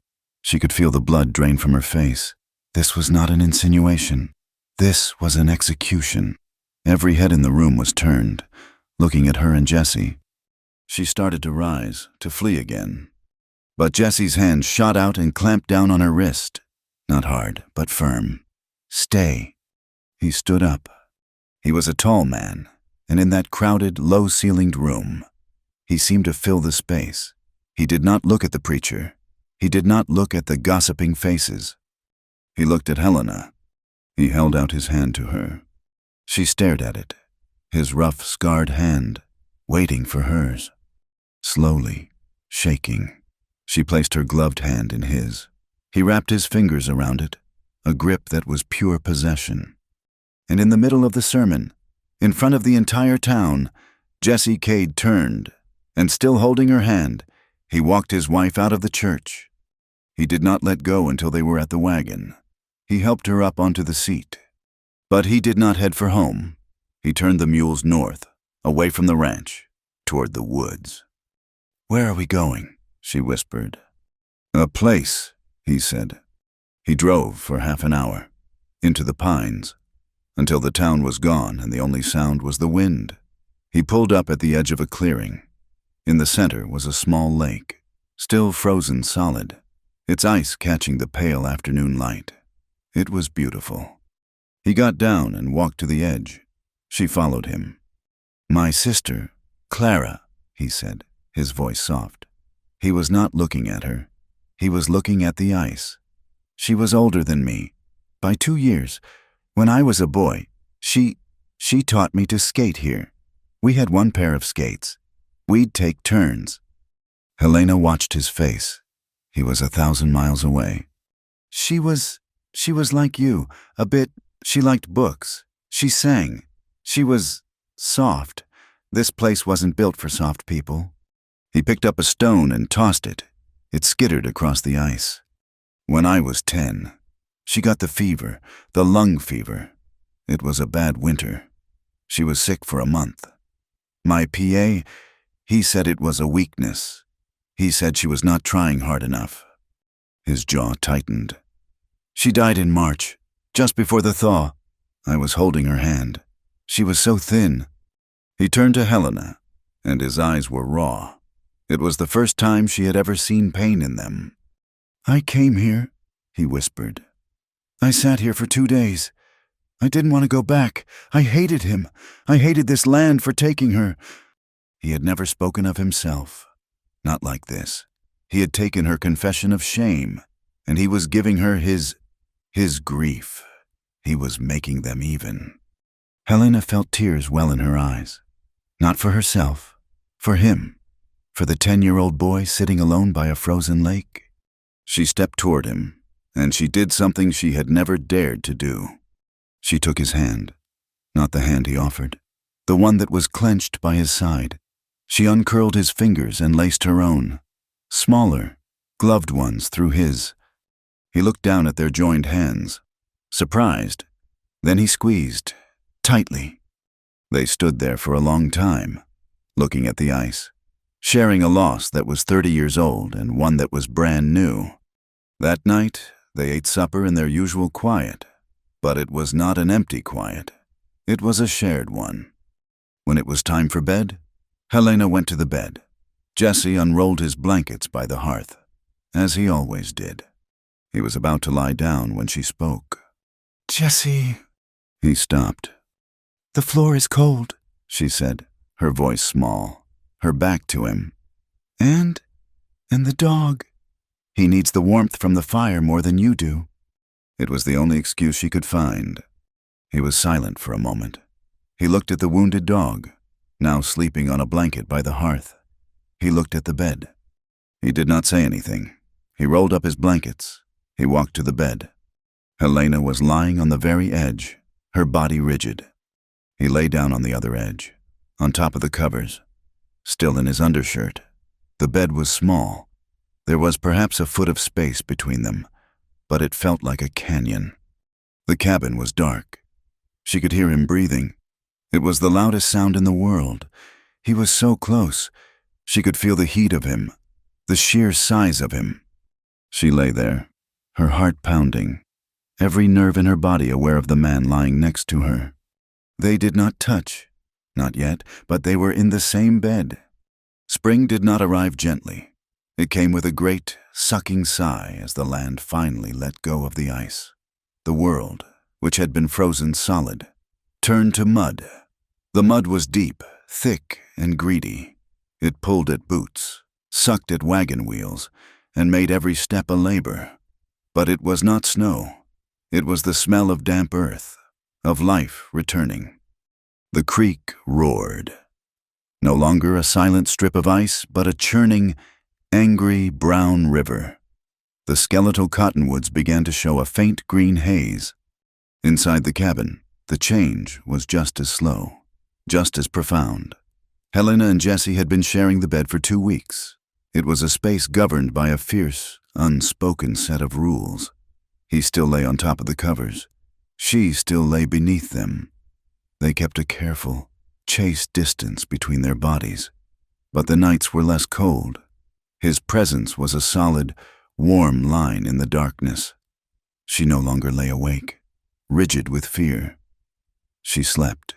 She could feel the blood drain from her face. This was not an insinuation. This was an execution. Every head in the room was turned, looking at her and Jessie. She started to rise, to flee again. But Jessie's hand shot out and clamped down on her wrist. Not hard, but firm. "Stay." He stood up. He was a tall man, and in that crowded, low-ceilinged room, he seemed to fill the space. He did not look at the preacher. He did not look at the gossiping faces. He looked at Helena. He held out his hand to her. She stared at it, his rough, scarred hand, waiting for hers. Slowly, shaking, she placed her gloved hand in his. He wrapped his fingers around it, a grip that was pure possession. And in the middle of the sermon, in front of the entire town, Jessie Cade turned, and still holding her hand, he walked his wife out of the church. He did not let go until they were at the wagon. He helped her up onto the seat. But he did not head for home. He turned the mules north, away from the ranch, toward the woods. "Where are we going?" she whispered. "A place," he said. He drove for half an hour, into the pines, until the town was gone and the only sound was the wind. He pulled up at the edge of a clearing. In the center was a small lake, still frozen solid, its ice catching the pale afternoon light. It was beautiful. He got down and walked to the edge. She followed him. "My sister, Clara," he said, his voice soft. He was not looking at her. He was looking at the ice. "She was older than me, by 2 years. When I was a boy, she taught me to skate here. We had one pair of skates. We'd take turns." Helena watched his face. He was 1,000 miles away. She was like you, a bit. She liked books. She sang. She was soft. This place wasn't built for soft people." He picked up a stone and tossed it. It skittered across the ice. "When I was 10, she got the fever, the lung fever. It was a bad winter. She was sick for a month. My PA, he said it was a weakness. He said she was not trying hard enough." His jaw tightened. "She died in March, just before the thaw. I was holding her hand. She was so thin." He turned to Helena, and his eyes were raw. It was the first time she had ever seen pain in them. "I came here," he whispered. "I sat here for 2 days. I didn't want to go back. I hated him. I hated this land for taking her." He had never spoken of himself. Not like this. He had taken her confession of shame, and he was giving her his grief. He was making them even. Helena felt tears well in her eyes. Not for herself, for him, for the 10-year-old boy sitting alone by a frozen lake. She stepped toward him, and she did something she had never dared to do. She took his hand, not the hand he offered, the one that was clenched by his side. She uncurled his fingers and laced her own, smaller, gloved ones through his. He looked down at their joined hands, surprised. Then he squeezed, tightly. They stood there for a long time, looking at the ice, sharing a loss that was 30 years old and one that was brand new. That night, They ate supper in their usual quiet, but it was not an empty quiet. It was a shared one. When it was time for bed, Helena went to the bed. Jesse unrolled his blankets by the hearth, as he always did. He was about to lie down when she spoke. "Jesse." He stopped. "The floor is cold," she said, her voice small, her back to him. And the dog. He needs the warmth from the fire more than you do." It was the only excuse she could find. He was silent for a moment. He looked at the wounded dog, now sleeping on a blanket by the hearth. He looked at the bed. He did not say anything. He rolled up his blankets. He walked to the bed. Helena was lying on the very edge, her body rigid. He lay down on the other edge, on top of the covers, still in his undershirt. The bed was small. There was perhaps a foot of space between them, but it felt like a canyon. The cabin was dark. She could hear him breathing. It was the loudest sound in the world. He was so close. She could feel the heat of him, the sheer size of him. She lay there, her heart pounding, every nerve in her body aware of the man lying next to her. They did not touch, not yet, but they were in the same bed. Spring did not arrive gently. It came with a great, sucking sigh as the land finally let go of the ice. The world, which had been frozen solid, turned to mud. The mud was deep, thick, and greedy. It pulled at boots, sucked at wagon wheels, and made every step a labor. But it was not snow. It was the smell of damp earth, of life returning. The creek roared. No longer a silent strip of ice, but a churning, angry brown river. The skeletal cottonwoods began to show a faint green haze. Inside the cabin, the change was just as slow, just as profound. Helena and Jesse had been sharing the bed for 2 weeks. It was a space governed by a fierce, unspoken set of rules. He still lay on top of the covers. She still lay beneath them. They kept a careful, chaste distance between their bodies. But the nights were less cold. His presence was a solid, warm line in the darkness. She no longer lay awake, rigid with fear. She slept.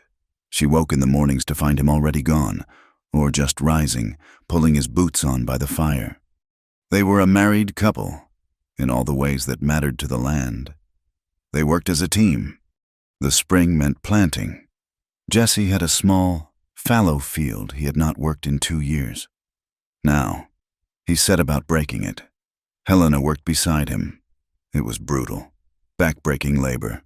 She woke in the mornings to find him already gone, or just rising, pulling his boots on by the fire. They were a married couple, in all the ways that mattered to the land. They worked as a team. The spring meant planting. Jesse had a small, fallow field he had not worked in 2 years. Now, he set about breaking it. Helena worked beside him. It was brutal, back-breaking labor.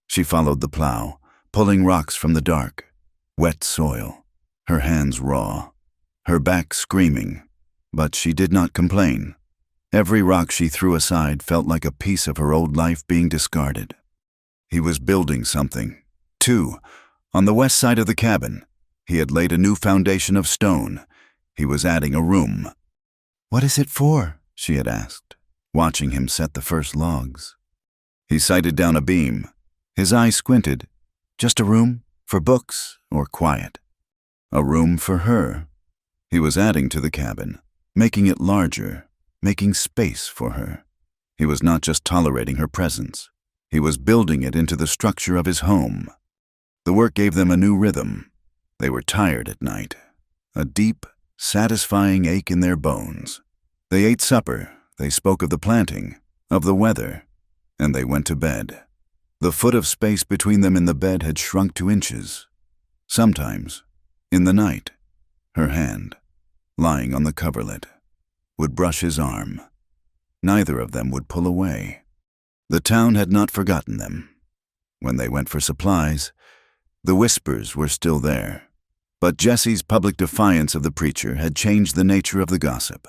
She followed the plow, pulling rocks from the dark, wet soil, her hands raw, her back screaming, but she did not complain. Every rock she threw aside felt like a piece of her old life being discarded. He was building something. 2, on the west side of the cabin, he had laid a new foundation of stone. He was adding a room. "What is it for?" she had asked, watching him set the first logs. He sighted down a beam. His eyes squinted. Just a room? For books or quiet? A room for her. He was adding to the cabin, making it larger, making space for her. He was not just tolerating her presence. He was building it into the structure of his home. The work gave them a new rhythm. They were tired at night, a deep, satisfying ache in their bones. They ate supper, they spoke of the planting, of the weather, and they went to bed. The foot of space between them in the bed had shrunk to inches. Sometimes, in the night, her hand, lying on the coverlet, would brush his arm. Neither of them would pull away. The town had not forgotten them. When they went for supplies, the whispers were still there. But Jesse's public defiance of the preacher had changed the nature of the gossip.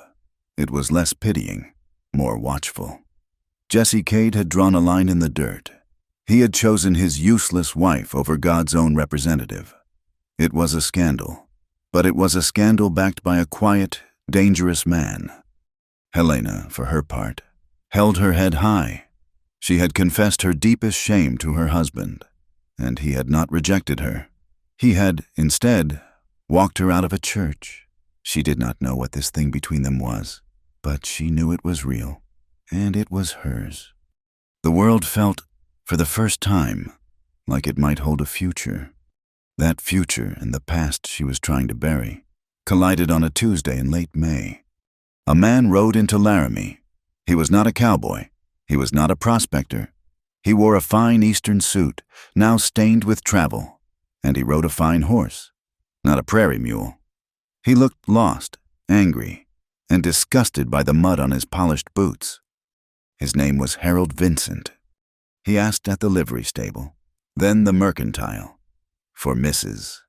It was less pitying, more watchful. Jesse Cade had drawn a line in the dirt. He had chosen his useless wife over God's own representative. It was a scandal, but it was a scandal backed by a quiet, dangerous man. Helena, for her part, held her head high. She had confessed her deepest shame to her husband, and he had not rejected her. He had, instead, walked her out of a church. She did not know what this thing between them was, but she knew it was real, and it was hers. The world felt, for the first time, like it might hold a future. That future and the past she was trying to bury collided on a Tuesday in late May. A man rode into Laramie. He was not a cowboy. He was not a prospector. He wore a fine Eastern suit, now stained with travel, and he rode a fine horse, not a prairie mule. He looked lost, angry, and disgusted by the mud on his polished boots. His name was Harold Vincent. He asked at the livery stable, then the mercantile, for Mrs.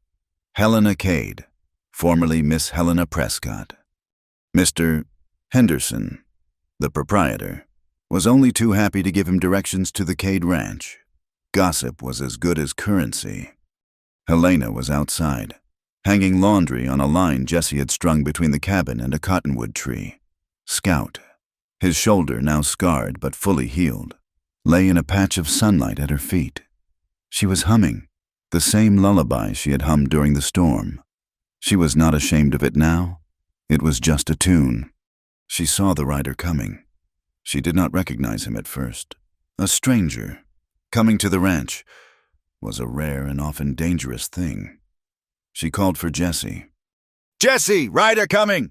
Helena Cade, formerly Miss Helena Prescott. Mr. Henderson, the proprietor, was only too happy to give him directions to the Cade Ranch. Gossip was as good as currency. Helena was outside, hanging laundry on a line Jesse had strung between the cabin and a cottonwood tree. Scout, his shoulder now scarred but fully healed, lay in a patch of sunlight at her feet. She was humming, the same lullaby she had hummed during the storm. She was not ashamed of it now. It was just a tune. She saw the rider coming. She did not recognize him at first. A stranger, coming to the ranch, was a rare and often dangerous thing. She called for Jesse. "Jesse, rider coming!"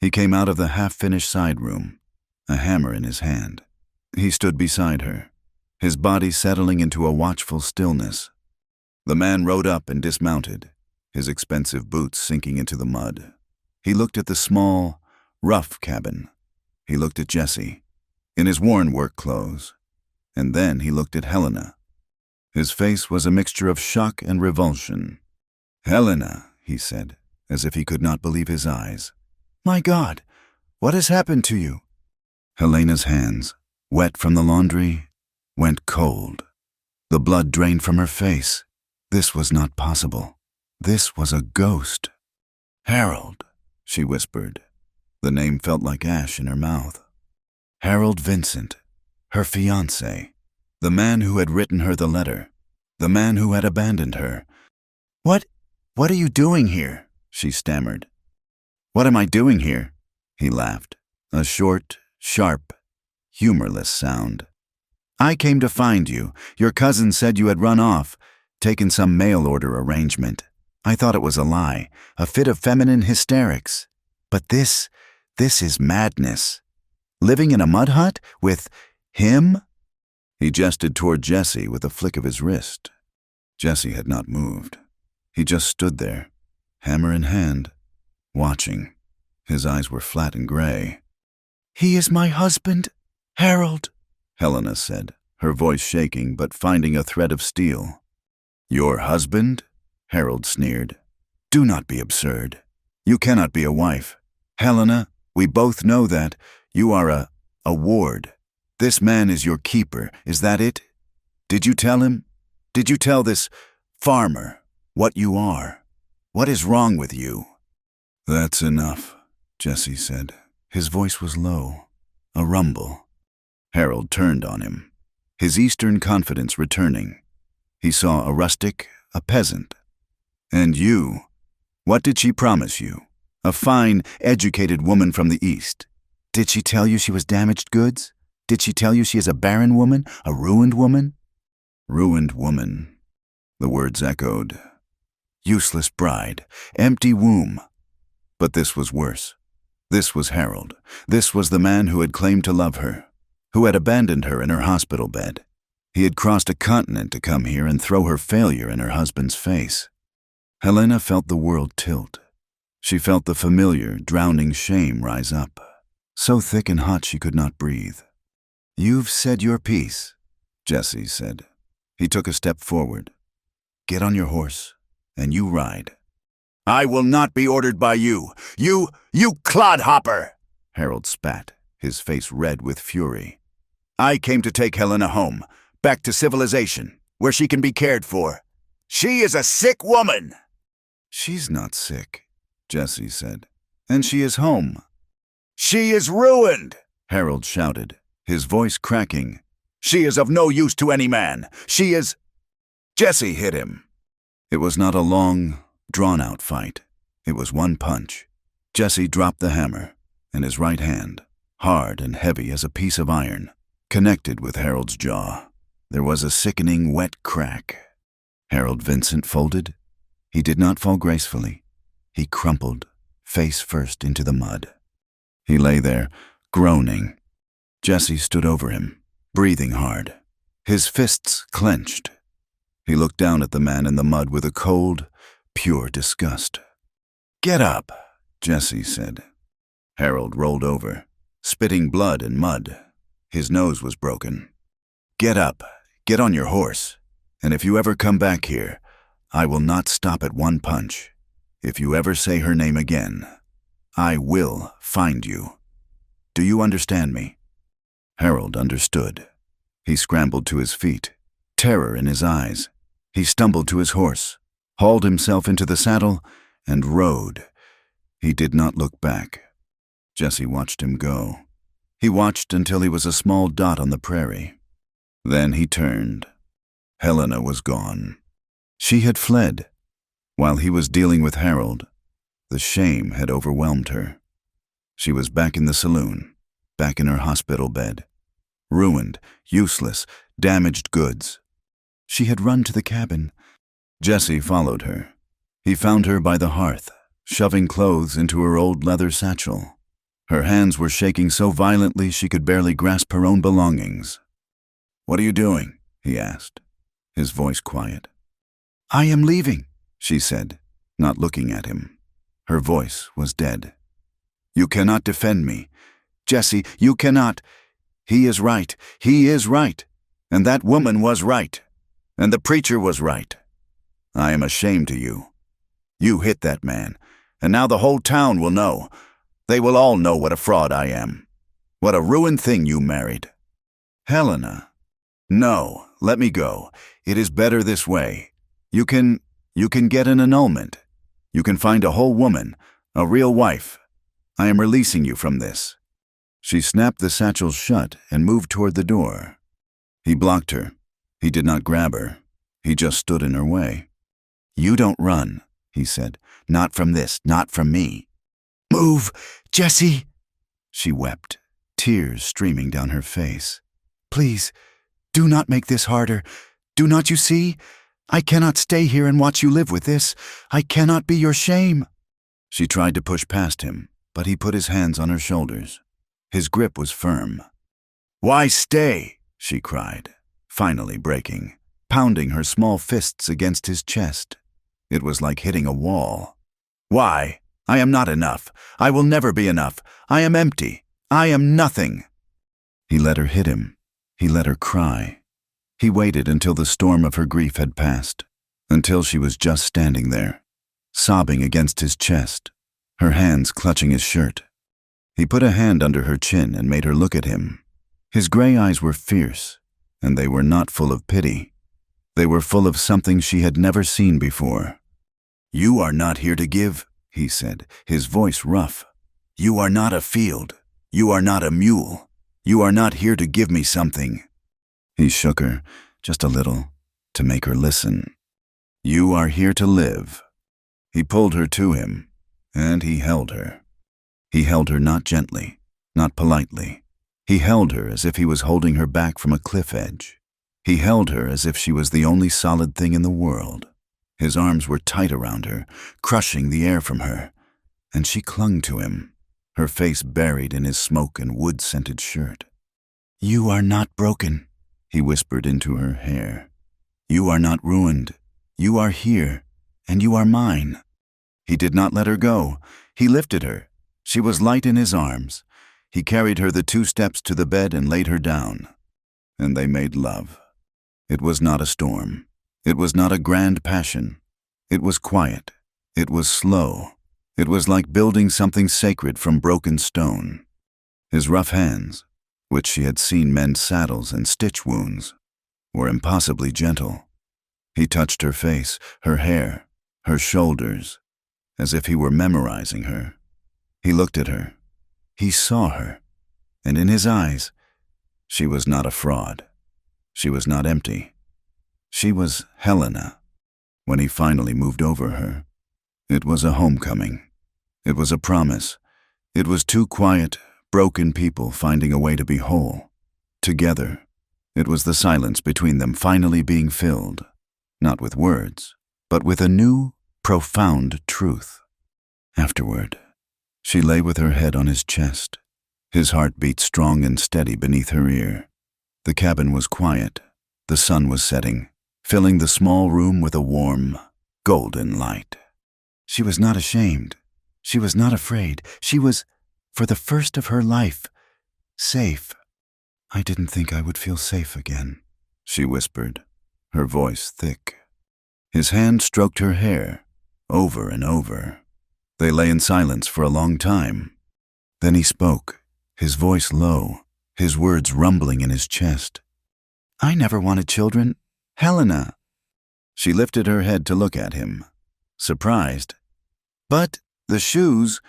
He came out of the half-finished side room, a hammer in his hand. He stood beside her, his body settling into a watchful stillness. The man rode up and dismounted, his expensive boots sinking into the mud. He looked at the small, rough cabin. He looked at Jesse, in his worn work clothes, and then he looked at Helena. His face was a mixture of shock and revulsion. "Helena," he said, as if he could not believe his eyes. "My God, what has happened to you?" Helena's hands, wet from the laundry, went cold. The blood drained from her face. This was not possible. This was a ghost. "Harold," she whispered. The name felt like ash in her mouth. Harold Vincent, her fiancé, the man who had written her the letter, the man who had abandoned her. What are you doing here?" she stammered. "What am I doing here?" He laughed, a short, sharp, humorless sound. "I came to find you. Your cousin said you had run off, taken some mail order arrangement. I thought it was a lie, a fit of feminine hysterics. But this is madness. Living in a mud hut with him?" He gestured toward Jesse with a flick of his wrist. Jesse had not moved. He just stood there, hammer in hand, watching. His eyes were flat and gray. "He is my husband, Harold," Helena said, her voice shaking but finding a thread of steel. "Your husband?" Harold sneered. "Do not be absurd. You cannot be a wife. Helena, we both know that. You are a ward. This man is your keeper. Is that it? Did you tell him? Did you tell this farmer what you are? What is wrong with you?" "That's enough," Jesse said. His voice was low, a rumble. Harold turned on him, his Eastern confidence returning. He saw a rustic, a peasant. "And you? What did she promise you? A fine, educated woman from the East. Did she tell you she was damaged goods? Did she tell you she is a barren woman, a ruined woman?" "Ruined woman," the words echoed. "Useless bride, empty womb." But this was worse. This was Harold. This was the man who had claimed to love her, who had abandoned her in her hospital bed. He had crossed a continent to come here and throw her failure in her husband's face. Helena felt the world tilt. She felt the familiar, drowning shame rise up, so thick and hot she could not breathe. "You've said your piece," Jesse said. He took a step forward. "Get on your horse, and you ride." "I will not be ordered by you. You clodhopper!" Harold spat, his face red with fury. "I came to take Helena home, back to civilization, where she can be cared for. She is a sick woman." "She's not sick," Jesse said, "and she is home." "She is ruined," Harold shouted, his voice cracking. "She is of no use to any man. She is—" Jesse hit him. It was not a long, drawn-out fight. It was one punch. Jesse dropped the hammer, and his right hand, hard and heavy as a piece of iron, connected with Harold's jaw. There was a sickening, wet crack. Harold Vincent folded. He did not fall gracefully. He crumpled, face first, into the mud. He lay there, groaning. Jesse stood over him, breathing hard. His fists clenched. He looked down at the man in the mud with a cold, pure disgust. "Get up," Jesse said. Harold rolled over, spitting blood and mud. His nose was broken. "Get up, get on your horse, and if you ever come back here, I will not stop at one punch. If you ever say her name again, I will find you. Do you understand me?" Harold understood. He scrambled to his feet, terror in his eyes. He stumbled to his horse, hauled himself into the saddle, and rode. He did not look back. Jesse watched him go. He watched until he was a small dot on the prairie. Then he turned. Helena was gone. She had fled. While he was dealing with Harold, the shame had overwhelmed her. She was back in the saloon, back in her hospital bed. Ruined, useless, damaged goods. She had run to the cabin. Jesse followed her. He found her by the hearth, shoving clothes into her old leather satchel. Her hands were shaking so violently she could barely grasp her own belongings. "What are you doing?" he asked, his voice quiet. "I am leaving," she said, not looking at him. Her voice was dead. "You cannot defend me. Jesse, you cannot. He is right. He is right. And that woman was right. And the preacher was right. I am ashamed of you. You hit that man, and now the whole town will know. They will all know what a fraud I am. What a ruined thing you married." "Helena." "No, let me go. It is better this way. You can get an annulment. You can find a whole woman, a real wife. I am releasing you from this." She snapped the satchel shut and moved toward the door. He blocked her. He did not grab her. He just stood in her way. "You don't run," he said. "Not from this, not from me." "Move, Jesse!" She wept, tears streaming down her face. "Please, do not make this harder. Do not you see? I cannot stay here and watch you live with this. I cannot be your shame." She tried to push past him, but he put his hands on her shoulders. His grip was firm. "Why stay?" she cried, finally breaking, pounding her small fists against his chest. It was like hitting a wall. "Why? I am not enough. I will never be enough. I am empty. I am nothing." He let her hit him. He let her cry. He waited until the storm of her grief had passed, until she was just standing there, sobbing against his chest, her hands clutching his shirt. He put a hand under her chin and made her look at him. His gray eyes were fierce, and they were not full of pity. They were full of something she had never seen before. "You are not here to give," he said, his voice rough. "You are not a field. You are not a mule. You are not here to give me something." He shook her, just a little, to make her listen. "You are here to live." He pulled her to him, and he held her. He held her not gently, not politely. He held her as if he was holding her back from a cliff edge. He held her as if she was the only solid thing in the world. His arms were tight around her, crushing the air from her, and she clung to him, her face buried in his smoke and wood-scented shirt. "You are not broken," he whispered into her hair. "You are not ruined. You are here, and you are mine." He did not let her go. He lifted her. She was light in his arms. He carried her the 2 steps to the bed and laid her down. And they made love. It was not a storm. It was not a grand passion. It was quiet. It was slow. It was like building something sacred from broken stone. His rough hands, which she had seen mend saddles and stitch wounds, were impossibly gentle. He touched her face, her hair, her shoulders, as if he were memorizing her. He looked at her. He saw her, and in his eyes, she was not a fraud. She was not empty. She was Helena. When he finally moved over her, it was a homecoming. It was a promise. It was 2 quiet, broken people finding a way to be whole. together. It was the silence between them finally being filled, not with words, but with a new, profound truth. Afterward, she lay with her head on his chest. His heart beat strong and steady beneath her ear. The cabin was quiet. The sun was setting, filling the small room with a warm, golden light. She was not ashamed. She was not afraid. She was, for the first of her life, safe. I didn't think I would feel safe again, she whispered, her voice thick. His hand stroked her hair, over and over. They lay in silence for a long time. Then he spoke, his voice low, his words rumbling in his chest. I never wanted children. Helena. She lifted her head to look at him, surprised. But the shoes,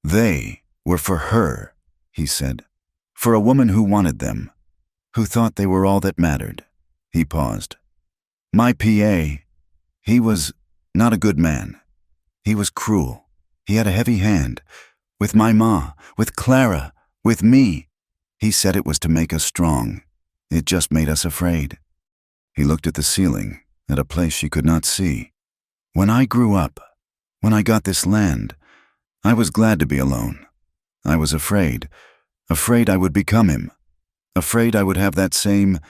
they were for her, he said. For a woman who wanted them, who thought they were all that mattered. He paused. My PA, he was not a good man. He was cruel. He had a heavy hand. With my ma, with Clara, with me. He said it was to make us strong. It just made us afraid. He looked at the ceiling, at a place she could not see. When I grew up, when I got this land, I was glad to be alone. I was afraid I would become him, afraid I would have that same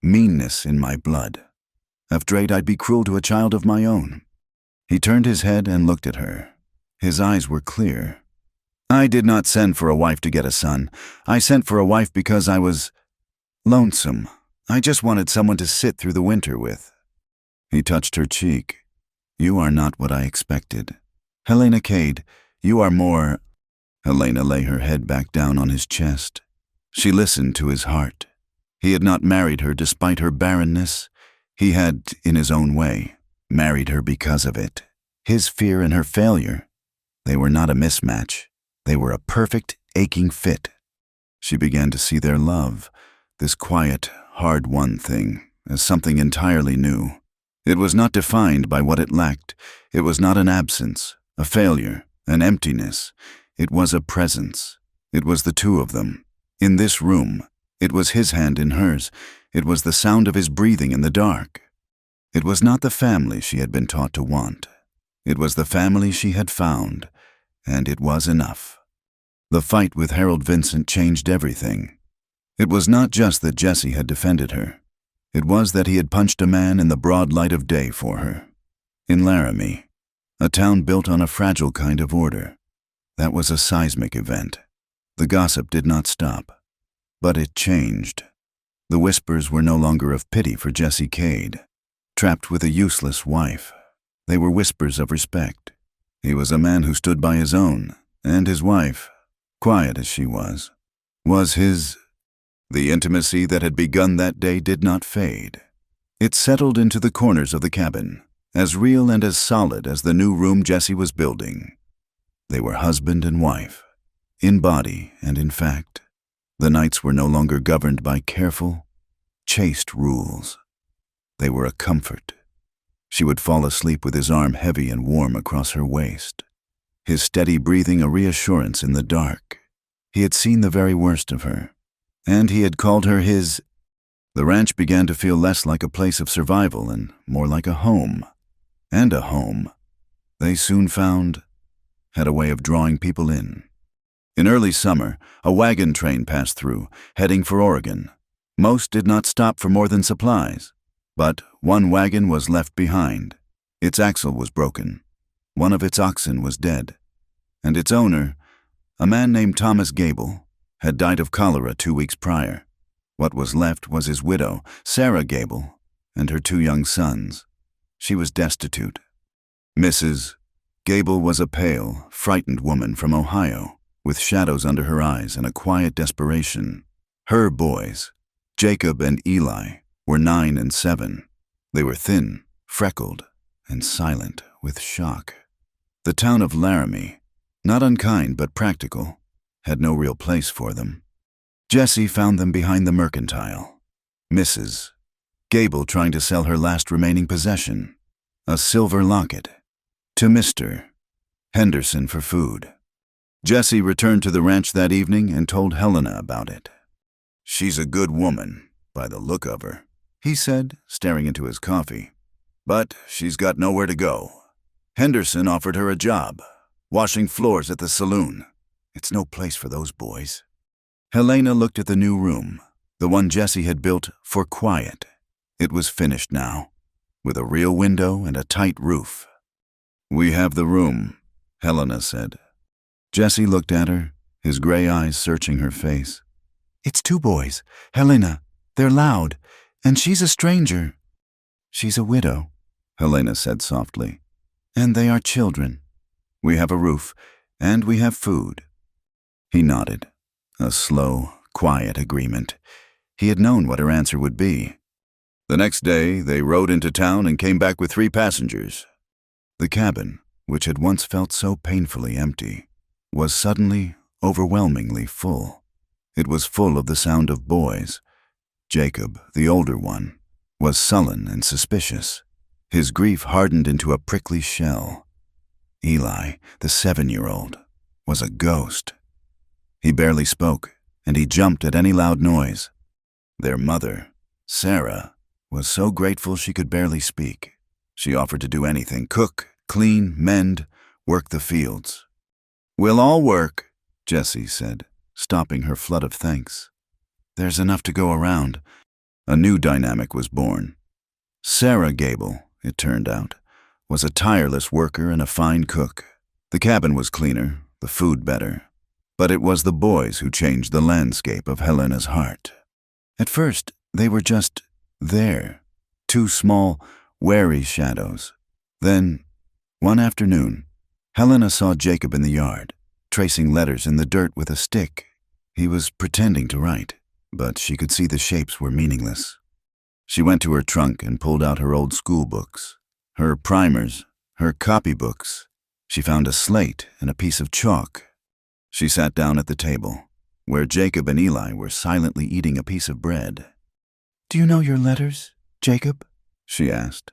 meanness in my blood, afraid I'd be cruel to a child of my own. He turned his head and looked at her. His eyes were clear. I did not send for a wife to get a son. I sent for a wife because I was lonesome. I just wanted someone to sit through the winter with. He touched her cheek. You are not what I expected. Helena Cade, you are more... Helena lay her head back down on his chest. She listened to his heart. He had not married her despite her barrenness. He had, in his own way, married her because of it. His fear and her failure. They were not a mismatch. They were a perfect, aching fit. She began to see their love, this quiet, hard-won thing, as something entirely new. It was not defined by what it lacked. It was not an absence, a failure, an emptiness. It was a presence. It was the two of them. In this room, it was his hand in hers. It was the sound of his breathing in the dark. It was not the family she had been taught to want. It was the family she had found, and it was enough. The fight with Harold Vincent changed everything. It was not just that Jesse had defended her. It was that he had punched a man in the broad light of day for her. In Laramie, a town built on a fragile kind of order. That was a seismic event. The gossip did not stop. But it changed. The whispers were no longer of pity for Jesse Cade, trapped with a useless wife. They were whispers of respect. He was a man who stood by his own, and his wife, quiet as she was his. The intimacy that had begun that day did not fade. It settled into the corners of the cabin, as real and as solid as the new room Jesse was building. They were husband and wife, in body and in fact. The nights were no longer governed by careful, chaste rules. They were a comfort. She would fall asleep with his arm heavy and warm across her waist, his steady breathing a reassurance in the dark. He had seen the very worst of her, and he had called her his. The ranch began to feel less like a place of survival and more like a home. And a home, they soon found, had a way of drawing people in. In early summer, a wagon train passed through, heading for Oregon. Most did not stop for more than supplies, but one wagon was left behind. Its axle was broken. One of its oxen was dead, and its owner, a man named Thomas Gable, had died of cholera 2 weeks prior. What was left was his widow, Sarah Gable, and her 2 young sons. She was destitute. Mrs. Gable was a pale, frightened woman from Ohio, with shadows under her eyes and a quiet desperation. Her boys, Jacob and Eli, were 9 and 7. They were thin, freckled, and silent with shock. The town of Laramie, not unkind but practical, had no real place for them. Jesse found them behind the mercantile. Mrs. Gable trying to sell her last remaining possession, a silver locket, to Mr. Henderson for food. Jesse returned to the ranch that evening and told Helena about it. "She's a good woman, by the look of her," he said, staring into his coffee. "But she's got nowhere to go. Henderson offered her a job, washing floors at the saloon. It's no place for those boys." Helena looked at the new room, the one Jesse had built for quiet. It was finished now, with a real window and a tight roof. "We have the room," Helena said. Jesse looked at her, his gray eyes searching her face. "It's 2 boys. Helena, they're loud, and she's a stranger." "She's a widow," Helena said softly. "And they are children." "We have a roof, and we have food." He nodded, a slow, quiet agreement. He had known what her answer would be. The next day, they rode into town and came back with 3 passengers. The cabin, which had once felt so painfully empty, was suddenly overwhelmingly full. It was full of the sound of boys. Jacob, the older one, was sullen and suspicious. His grief hardened into a prickly shell. Eli, the 7-year-old, was a ghost. He barely spoke, and he jumped at any loud noise. Their mother, Sarah, was so grateful she could barely speak. She offered to do anything: cook, clean, mend, work the fields. "We'll all work," Jessie said, stopping her flood of thanks. "There's enough to go around." A new dynamic was born. Sarah Gable, it turned out, was a tireless worker and a fine cook. The cabin was cleaner, the food better. But it was the boys who changed the landscape of Helena's heart. At first, they were just there, 2 small, wary shadows. Then, one afternoon, Helena saw Jacob in the yard, tracing letters in the dirt with a stick. He was pretending to write, but she could see the shapes were meaningless. She went to her trunk and pulled out her old school books, her primers, her copybooks. She found a slate and a piece of chalk. She sat down at the table, where Jacob and Eli were silently eating a piece of bread. "Do you know your letters, Jacob?" she asked.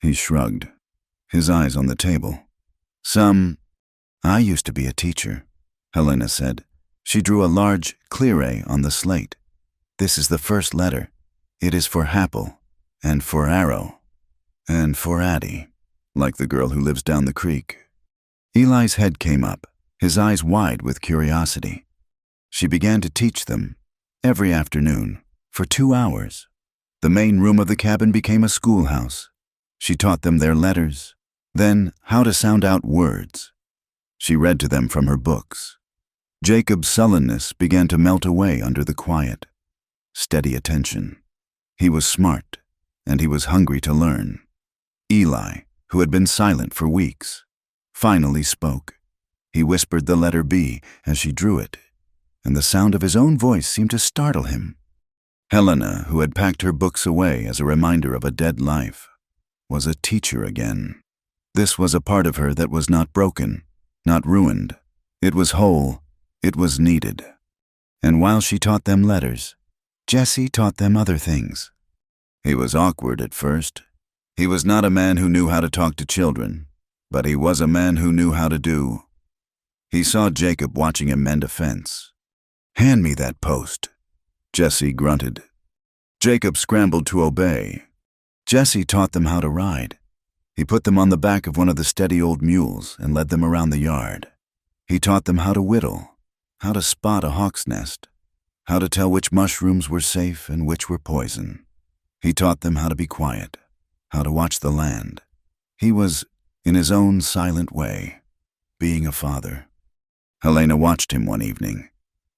He shrugged, his eyes on the table. "Some. I used to be a teacher," Helena said. She drew a large clear on the slate. "This is the first letter. It is for Happel, and for Arrow, and for Addie, like the girl who lives down the creek." Eli's head came up, his eyes wide with curiosity. She began to teach them, every afternoon, for 2 hours. The main room of the cabin became a schoolhouse. She taught them their letters, then how to sound out words. She read to them from her books. Jacob's sullenness began to melt away under the quiet, steady attention. He was smart, and he was hungry to learn. Eli, who had been silent for weeks, finally spoke. He whispered the letter B as she drew it, and the sound of his own voice seemed to startle him. Helena, who had packed her books away as a reminder of a dead life, was a teacher again. This was a part of her that was not broken, not ruined. It was whole, it was needed. And while she taught them letters, Jesse taught them other things. He was awkward at first. He was not a man who knew how to talk to children, but he was a man who knew how to do. He saw Jacob watching him mend a fence. "Hand me that post," Jesse grunted. Jacob scrambled to obey. Jesse taught them how to ride. He put them on the back of one of the steady old mules and led them around the yard. He taught them how to whittle, how to spot a hawk's nest, how to tell which mushrooms were safe and which were poison. He taught them how to be quiet, how to watch the land. He was, in his own silent way, being a father. Helena watched him one evening.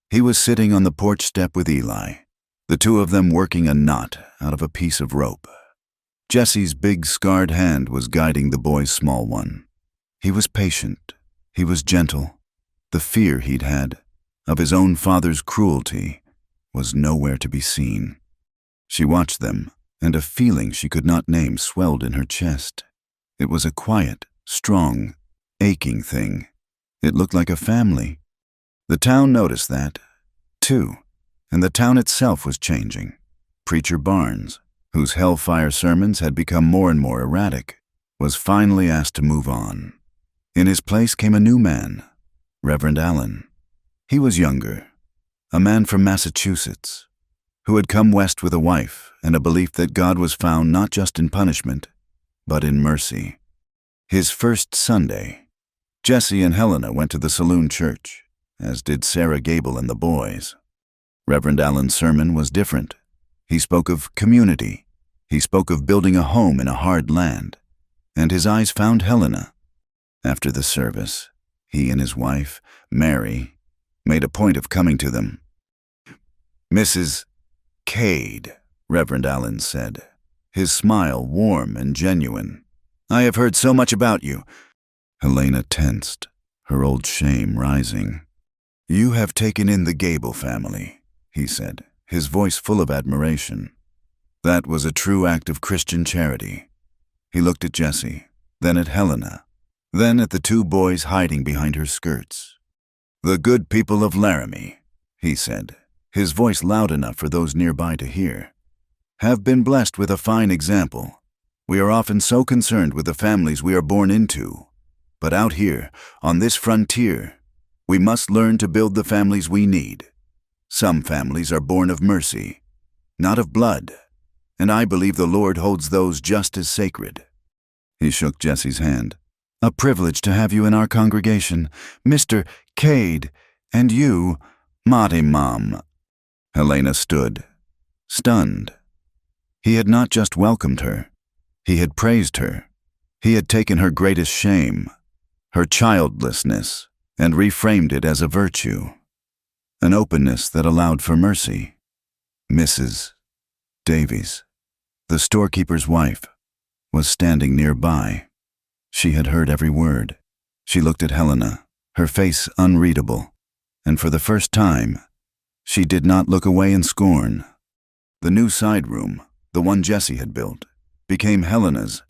He was sitting on the porch step with Eli, the 2 of them working a knot out of a piece of rope. Jesse's big scarred hand was guiding the boy's small one. He was patient. He was gentle. The fear he'd had of his own father's cruelty was nowhere to be seen. She watched them, and a feeling she could not name swelled in her chest. It was a quiet, strong, aching thing. It looked like a family. The town noticed that, too, and the town itself was changing. Preacher Barnes, whose hellfire sermons had become more and more erratic, was finally asked to move on. In his place came a new man, Reverend Allen. He was younger, a man from Massachusetts, who had come west with a wife and a belief that God was found not just in punishment, but in mercy. His first Sunday, Jesse and Helena went to the saloon church, as did Sarah Gable and the boys. Reverend Allen's sermon was different. He spoke of community. He spoke of building a home in a hard land. And his eyes found Helena. After the service, he and his wife, Mary, made a point of coming to them. "Mrs. Cade," Reverend Allen said, his smile warm and genuine. "I have heard so much about you." Helena tensed, her old shame rising. "You have taken in the Gable family," he said, his voice full of admiration. "That was a true act of Christian charity." He looked at Jesse, then at Helena, then at the two boys hiding behind her skirts. "The good people of Laramie," he said, his voice loud enough for those nearby to hear, "have been blessed with a fine example. We are often so concerned with the families we are born into. But out here, on this frontier, we must learn to build the families we need. Some families are born of mercy, not of blood, and I believe the Lord holds those just as sacred." He shook Jesse's hand. "A privilege to have you in our congregation, Mr. Cade, and you, Mate Mom." Helena stood, stunned. He had not just welcomed her. He had praised her. He had taken her greatest shame, her childlessness, and reframed it as a virtue, an openness that allowed for mercy. Mrs. Davies, the storekeeper's wife, was standing nearby. She had heard every word. She looked at Helena, her face unreadable, and for the first time, she did not look away in scorn. The new side room, the one Jesse had built, became Helena's.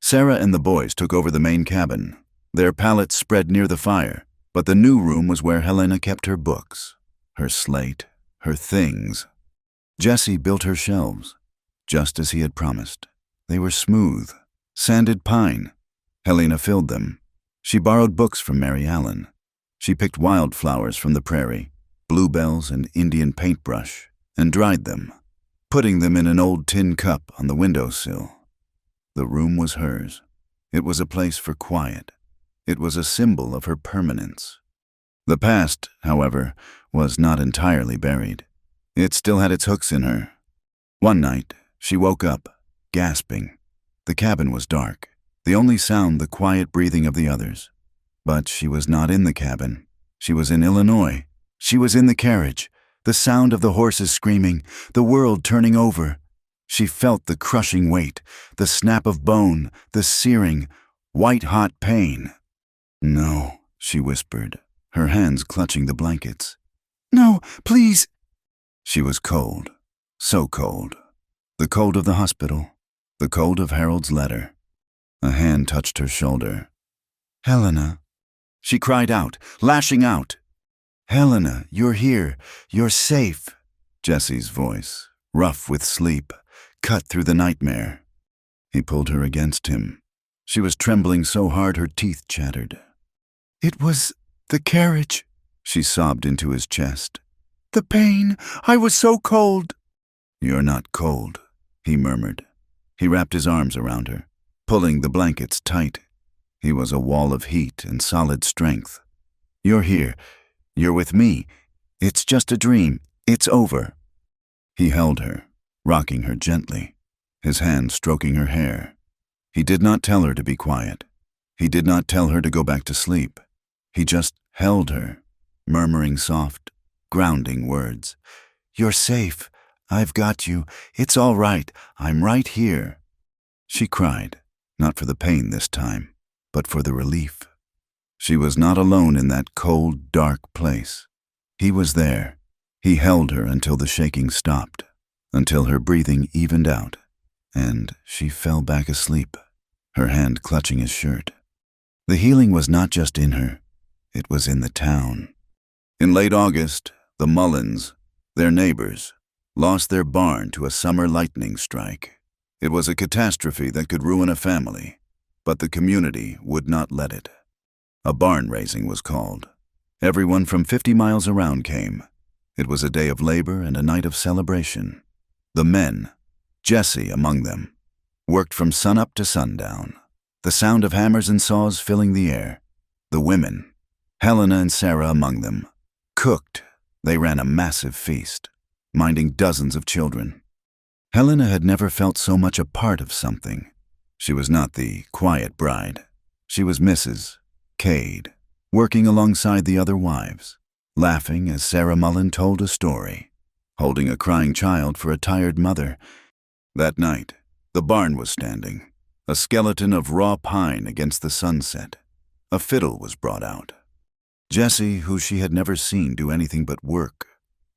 Sarah and the boys took over the main cabin, their pallets spread near the fire, but the new room was where Helena kept her books, her slate, her things. Jesse built her shelves, just as he had promised. They were smooth, sanded pine. Helena filled them. She borrowed books from Mary Allen. She picked wildflowers from the prairie, bluebells and Indian paintbrush, and dried them, putting them in an old tin cup on the windowsill. The room was hers. It was a place for quiet. It was a symbol of her permanence. The past, however, was not entirely buried. It still had its hooks in her. One night, she woke up, gasping. The cabin was dark, the only sound the quiet breathing of the others. But she was not in the cabin. She was in Illinois. She was in the carriage, the sound of the horses screaming, the world turning over. She felt the crushing weight, the snap of bone, the searing, white-hot pain. "No," she whispered, her hands clutching the blankets. "No, please." She was cold, so cold. The cold of the hospital, the cold of Harold's letter. A hand touched her shoulder. "Helena." She cried out, lashing out. "Helena, you're here. You're safe." Jesse's voice, rough with sleep, cut through the nightmare. He pulled her against him. She was trembling so hard her teeth chattered. "It was the carriage," she sobbed into his chest. "The pain. I was so cold." "You're not cold," he murmured. He wrapped his arms around her, pulling the blankets tight. He was a wall of heat and solid strength. "You're here. You're with me. It's just a dream. It's over." He held her, rocking her gently, his hand stroking her hair. He did not tell her to be quiet. He did not tell her to go back to sleep. He just held her, murmuring soft, grounding words. "You're safe. I've got you. It's all right. I'm right here." She cried, not for the pain this time, but for the relief. She was not alone in that cold, dark place. He was there. He held her until the shaking stopped, until her breathing evened out, and she fell back asleep, her hand clutching his shirt. The healing was not just in her. It was in the town. In late August, the Mullins, their neighbors, lost their barn to a summer lightning strike. It was a catastrophe that could ruin a family, but the community would not let it. A barn raising was called. Everyone from 50 miles around came. It was a day of labor and a night of celebration. The men, Jesse among them, worked from sunup to sundown, the sound of hammers and saws filling the air. The women, Helena and Sarah among them, cooked. They ran a massive feast, minding dozens of children. Helena had never felt so much a part of something. She was not the quiet bride. She was Mrs. Cade, working alongside the other wives, laughing as Sarah Mullen told a story, holding a crying child for a tired mother. That night, the barn was standing, a skeleton of raw pine against the sunset. A fiddle was brought out. Jesse, who she had never seen do anything but work,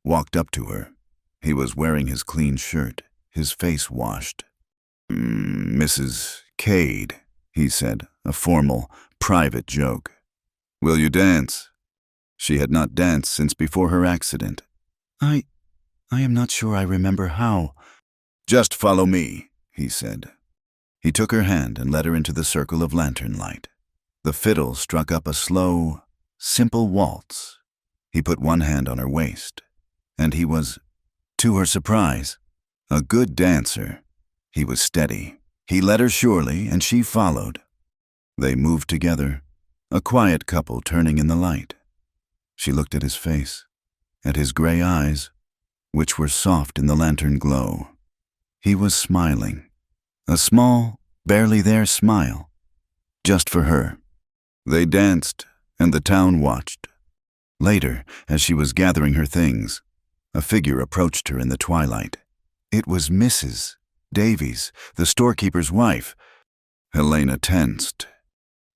walked up to her. He was wearing his clean shirt, his face washed. "Mrs. Cade," he said, a formal, private joke. "Will you dance?" She had not danced since before her accident. I am not sure I remember how." "Just follow me," he said. He took her hand and led her into the circle of lantern light. The fiddle struck up a slow, simple waltz. He put one hand on her waist, and he was, to her surprise, a good dancer. He was steady. He led her surely, and she followed. They moved together, a quiet couple turning in the light. She looked at his face, at his gray eyes, which were soft in the lantern glow. He was smiling, a small, barely there smile, just for her. They danced, and the town watched. Later, as she was gathering her things, a figure approached her in the twilight. It was Mrs. Davies, the storekeeper's wife. Helena tensed.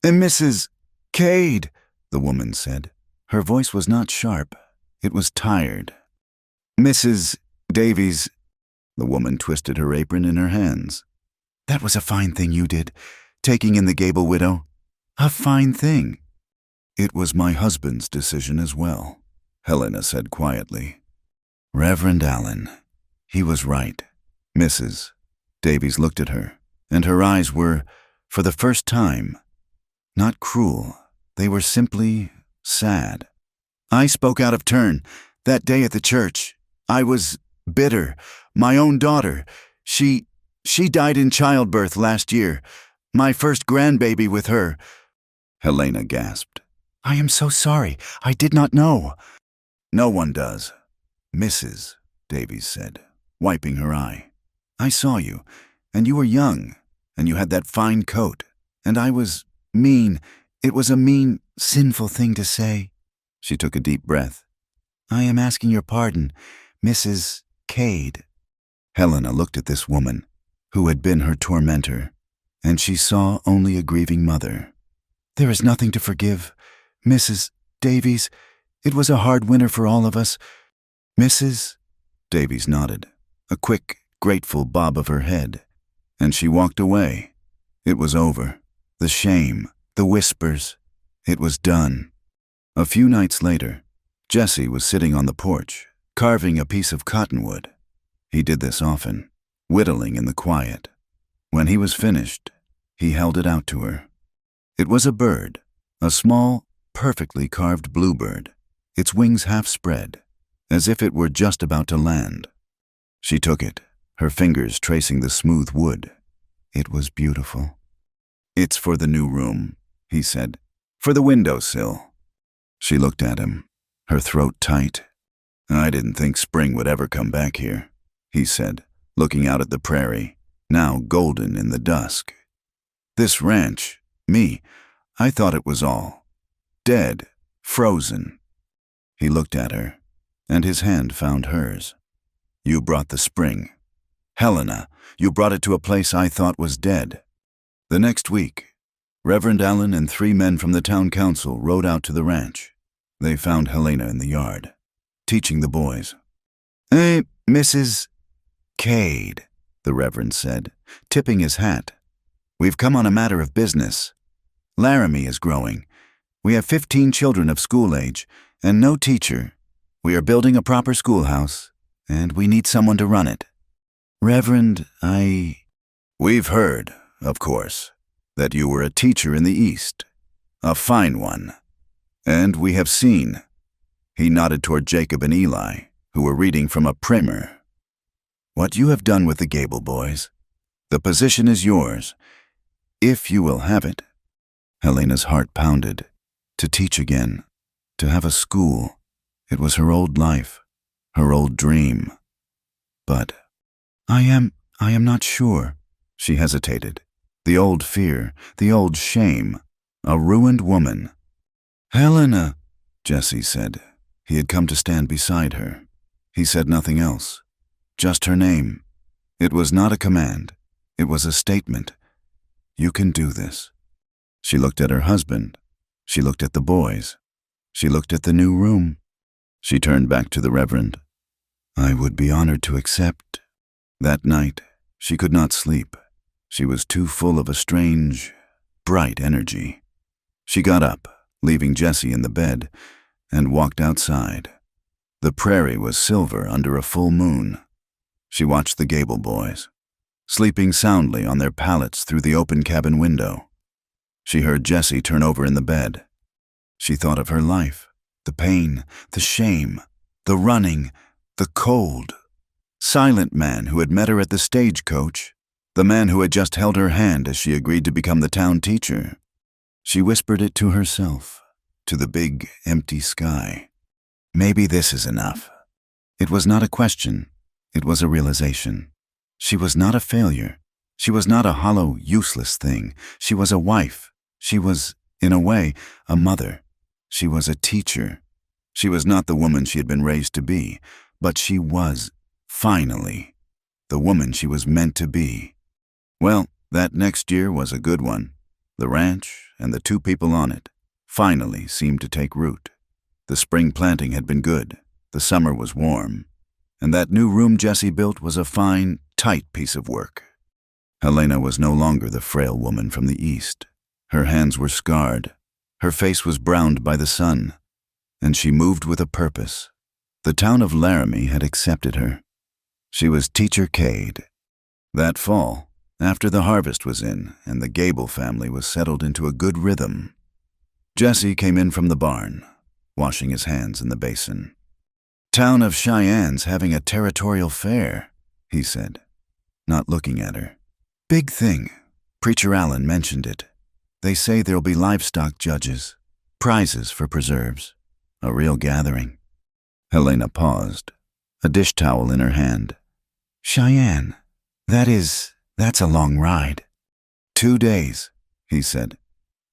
"Mrs. Cade," the woman said. Her voice was not sharp. It was tired. "Mrs. Davies." The woman twisted her apron in her hands. "That was a fine thing you did, taking in the Gable widow. A fine thing." "It was my husband's decision as well," Helena said quietly. Reverend Allen. He was right. Mrs. Davies looked at her, and her eyes were, for the first time, not cruel. They were simply sad. "I spoke out of turn that day at the church. I was bitter. My own daughter. She died in childbirth last year. My first grandbaby with her." Helena gasped. "I am so sorry. I did not know." "No one does," Mrs. Davies said, wiping her eye. "I saw you, and you were young, and you had that fine coat, and I was mean. It was a mean, sinful thing to say." She took a deep breath. "I am asking your pardon, Mrs. Cade." Helena looked at this woman, who had been her tormentor, and she saw only a grieving mother. "There is nothing to forgive, Mrs. Davies. It was a hard winter for all of us." Mrs. Davies nodded, a quick, grateful bob of her head, and she walked away. It was over. The shame, the whispers. It was done. A few nights later, Jesse was sitting on the porch, carving a piece of cottonwood. He did this often, whittling in the quiet. When he was finished, he held it out to her. It was a bird, a small, perfectly carved bluebird, its wings half spread, as if it were just about to land. She took it, her fingers tracing the smooth wood. It was beautiful. "It's for the new room," he said, "for the windowsill." She looked at him, her throat tight. "I didn't think spring would ever come back here," he said, looking out at the prairie, now golden in the dusk. "This ranch, I thought it was all dead, frozen." He looked at her, and his hand found hers. "You brought the spring. Helena, you brought it to a place I thought was dead." The next week, Reverend Allen and 3 men from the town council rode out to the ranch. They found Helena in the yard, teaching the boys. Mrs. Cade," the Reverend said, tipping his hat. "We've come on a matter of business. Laramie is growing. We have 15 children of school age, and no teacher. We are building a proper schoolhouse, and we need someone to run it. Reverend, We've heard, of course, that you were a teacher in the East, a fine one. And we have seen," he nodded toward Jacob and Eli, who were reading from a primer. "What you have done with the Gable boys. The position is yours, if you will have it." Helena's heart pounded. To teach again, to have a school. It was her old life, her old dream. But I am not sure. She hesitated. The old fear, the old shame. A ruined woman. "Helena," Jesse said. He had come to stand beside her. He said nothing else. Just her name. It was not a command. It was a statement. "You can do this." She looked at her husband. She looked at the boys. She looked at the new room. She turned back to the Reverend. "I would be honored to accept." That night, she could not sleep. She was too full of a strange, bright energy. She got up, leaving Jesse in the bed, and walked outside. The prairie was silver under a full moon. She watched the Gable boys, sleeping soundly on their pallets through the open cabin window. She heard Jesse turn over in the bed. She thought of her life, the pain, the shame, the running, the cold. Silent man who had met her at the stagecoach, the man who had just held her hand as she agreed to become the town teacher. She whispered it to herself, to the big, empty sky. Maybe this is enough. It was not a question. It was a realization. She was not a failure. She was not a hollow, useless thing. She was a wife. She was, in a way, a mother. She was a teacher. She was not the woman she had been raised to be, but she was, finally, the woman she was meant to be. Well, that next year was a good one. The ranch and the two people on it finally seemed to take root. The spring planting had been good. The summer was warm. And that new room Jesse built was a fine, tight piece of work. Helena was no longer the frail woman from the east. Her hands were scarred. Her face was browned by the sun. And she moved with a purpose. The town of Laramie had accepted her. She was Teacher Cade. That fall, after the harvest was in and the Gable family was settled into a good rhythm, Jesse came in from the barn, washing his hands in the basin. "Town of Cheyenne's having a territorial fair," he said, not looking at her. "Big thing. Preacher Allen mentioned it. They say there'll be livestock judges, prizes for preserves. A real gathering." Helena paused, a dish towel in her hand. "Cheyenne, that's a long ride." 2 days, he said.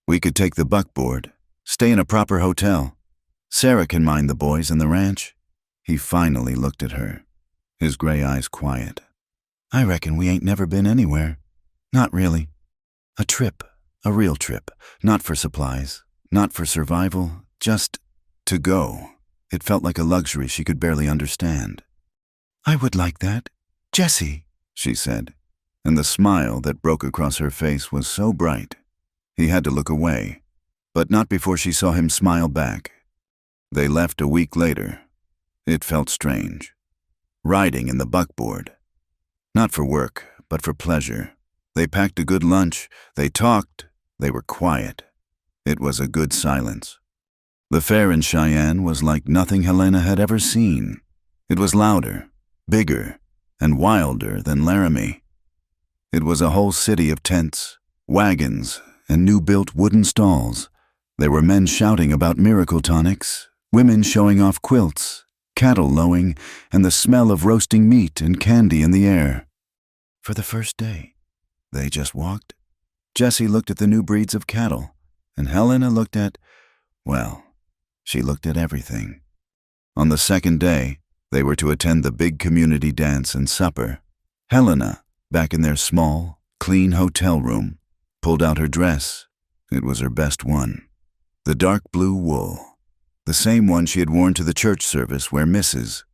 "We could take the buckboard, stay in a proper hotel. Sarah can mind the boys and the ranch." He finally looked at her, his gray eyes quiet. "I reckon we ain't never been anywhere. Not really. A trip, a real trip, not for supplies, not for survival, just to go." It felt like a luxury she could barely understand. "I would like that. Jesse," she said, and the smile that broke across her face was so bright. He had to look away, but not before she saw him smile back. They left a week later. It felt strange. Riding in the buckboard. Not for work, but for pleasure. They packed a good lunch. They talked. They were quiet. It was a good silence. The fair in Cheyenne was like nothing Helena had ever seen. It was louder, bigger, and wilder than Laramie. It was a whole city of tents, wagons, and new-built wooden stalls. There were men shouting about miracle tonics, women showing off quilts, cattle lowing, and the smell of roasting meat and candy in the air. For the first day, they just walked. Jesse looked at the new breeds of cattle, and Helena looked at, well, she looked at everything. On the second day, they were to attend the big community dance and supper. Helena, back in their small, clean hotel room, pulled out her dress. It was her best one. The dark blue wool. The same one she had worn to the church service where Mrs.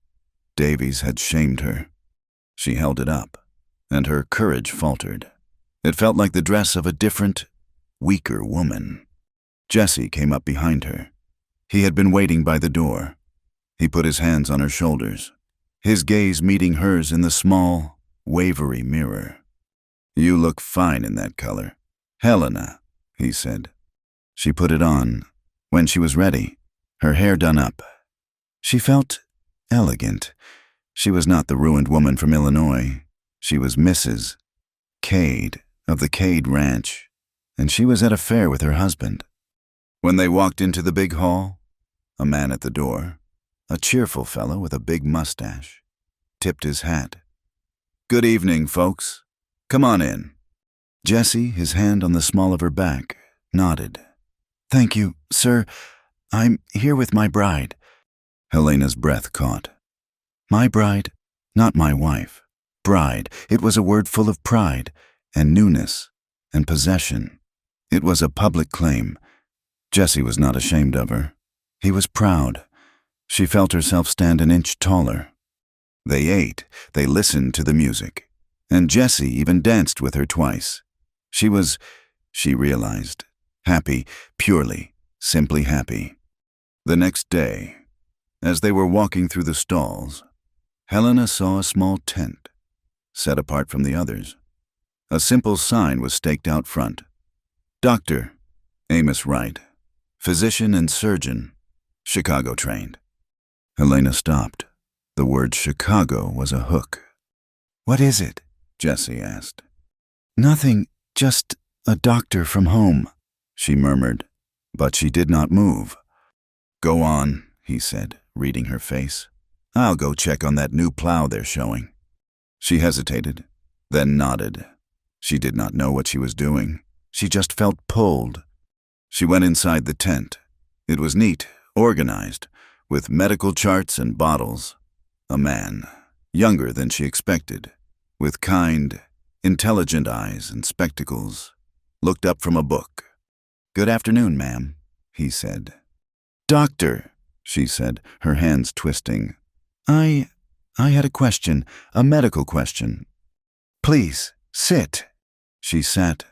Davies had shamed her. She held it up, and her courage faltered. It felt like the dress of a different, weaker woman. Jesse came up behind her. He had been waiting by the door. He put his hands on her shoulders, his gaze meeting hers in the small, wavery mirror. "You look fine in that color, Helena," he said. She put it on. When she was ready, her hair done up, she felt elegant. She was not the ruined woman from Illinois. She was Mrs. Cade of the Cade Ranch, and she was at a fair with her husband. When they walked into the big hall, a man at the door, a cheerful fellow with a big mustache, tipped his hat. "Good evening, folks. Come on in." Jessie, his hand on the small of her back, nodded. "Thank you, sir. I'm here with my bride." Helena's breath caught. My bride, not my wife. Bride, it was a word full of pride And newness and possession. It was a public claim. Jessie was not ashamed of her. He was proud. She felt herself stand an inch taller. They ate, they listened to the music, and Jessie even danced with her twice. She was, she realized, happy, purely, simply happy. The next day, as they were walking through the stalls, Helena saw a small tent, set apart from the others. A simple sign was staked out front. Dr. Amos Wright, physician and surgeon, Chicago trained. Helena stopped. The word Chicago was a hook. "What is it?" Jessie asked. "Nothing, just a doctor from home," she murmured, but she did not move. "Go on," he said, reading her face. "I'll go check on that new plow they're showing." She hesitated, then nodded. She did not know what she was doing. She just felt pulled. She went inside the tent. It was neat, organized, with medical charts and bottles. A man, younger than she expected, with kind, intelligent eyes and spectacles, looked up from a book. "Good afternoon, ma'am," he said. "Doctor," she said, her hands twisting. I had a question, a medical question. Please, sit." She sat.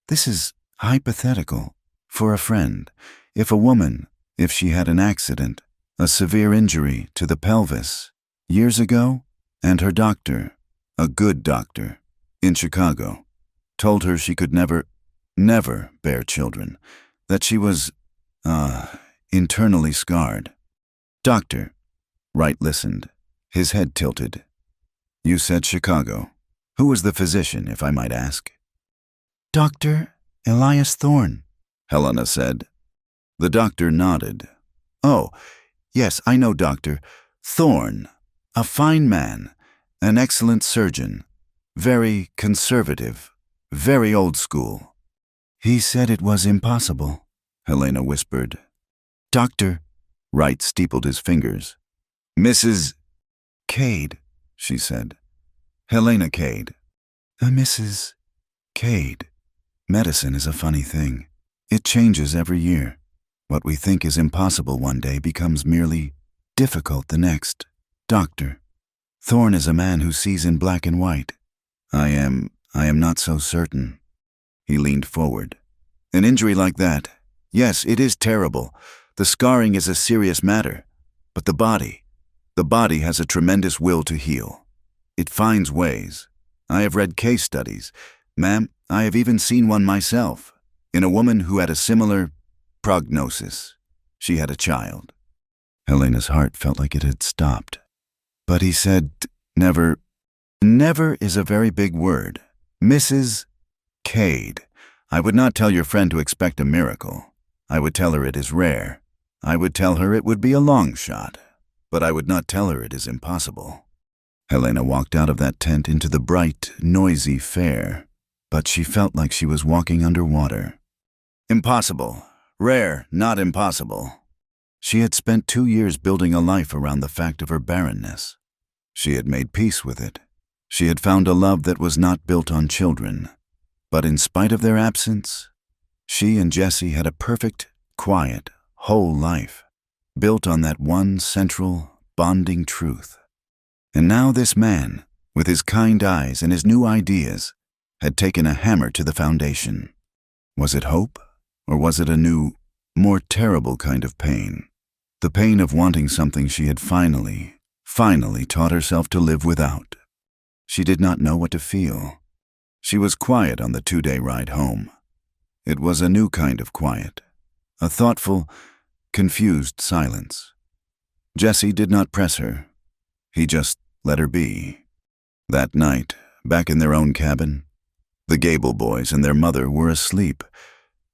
"This is hypothetical. For a friend. If a woman, if she had an accident, a severe injury to the pelvis, years ago, and her doctor, A good doctor, in Chicago, told her she could never bear children, that she was, internally scarred." "Doctor," Wright listened, his head tilted. "You said Chicago. Who was the physician, if I might ask?" "Dr. Elias Thorne," Helena said. The doctor nodded. "Oh, yes, I know Dr. Thorne, a fine man, an excellent surgeon, very conservative, very old school." "He said it was impossible," Helena whispered. "Doctor," Wright steepled his fingers. "Mrs. Cade," she said. "Helena Cade." "Mrs. Cade." Medicine is a funny thing. It changes every year. What we think is impossible one day becomes merely difficult the next. Doctor, Thorne is a man who sees in black and white. I am not so certain." He leaned forward. "An injury like that, yes, it is terrible. The scarring is a serious matter. But the body has a tremendous will to heal. It finds ways. I have read case studies. Ma'am, I have even seen one myself, in a woman who had a similar prognosis. She had a child." Helena's heart felt like it had stopped. But he said, "Never is a very big word. Mrs. Cade, I would not tell your friend to expect a miracle. I would tell her it is rare. I would tell her it would be a long shot. But I would not tell her it is impossible." Helena walked out of that tent into the bright, noisy fair, but she felt like she was walking underwater. Impossible. Rare, not impossible. She had spent 2 years building a life around the fact of her barrenness. She had made peace with it. She had found a love that was not built on children. But in spite of their absence, she and Jessie had a perfect, quiet, whole life, built on that one central, bonding truth. And now this man, with his kind eyes and his new ideas, had taken a hammer to the foundation. Was it hope, or was it a new, more terrible kind of pain? The pain of wanting something she had finally taught herself to live without. She did not know what to feel. She was quiet on the 2-day ride home. It was a new kind of quiet, a thoughtful, confused silence. Jessie did not press her. He just let her be. That night, back in their own cabin, the Gable boys and their mother were asleep.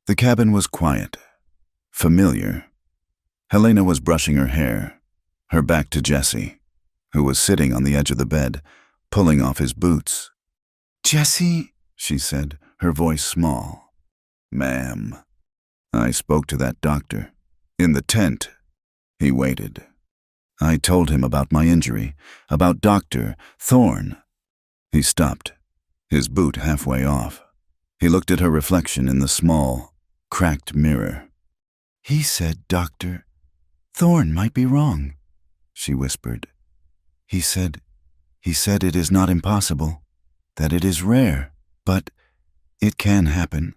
The cabin was quiet, familiar. Helena was brushing her hair, her back to Jesse, who was sitting on the edge of the bed, pulling off his boots. "Jesse," she said, her voice small. "Ma'am." "I spoke to that doctor. In the tent." He waited. "I told him about my injury, about Dr. Thorne." He stopped, his boot halfway off. He looked at her reflection in the small, cracked mirror. "He said Dr. Thorne might be wrong," she whispered. He said it is not impossible, that it is rare, but it can happen."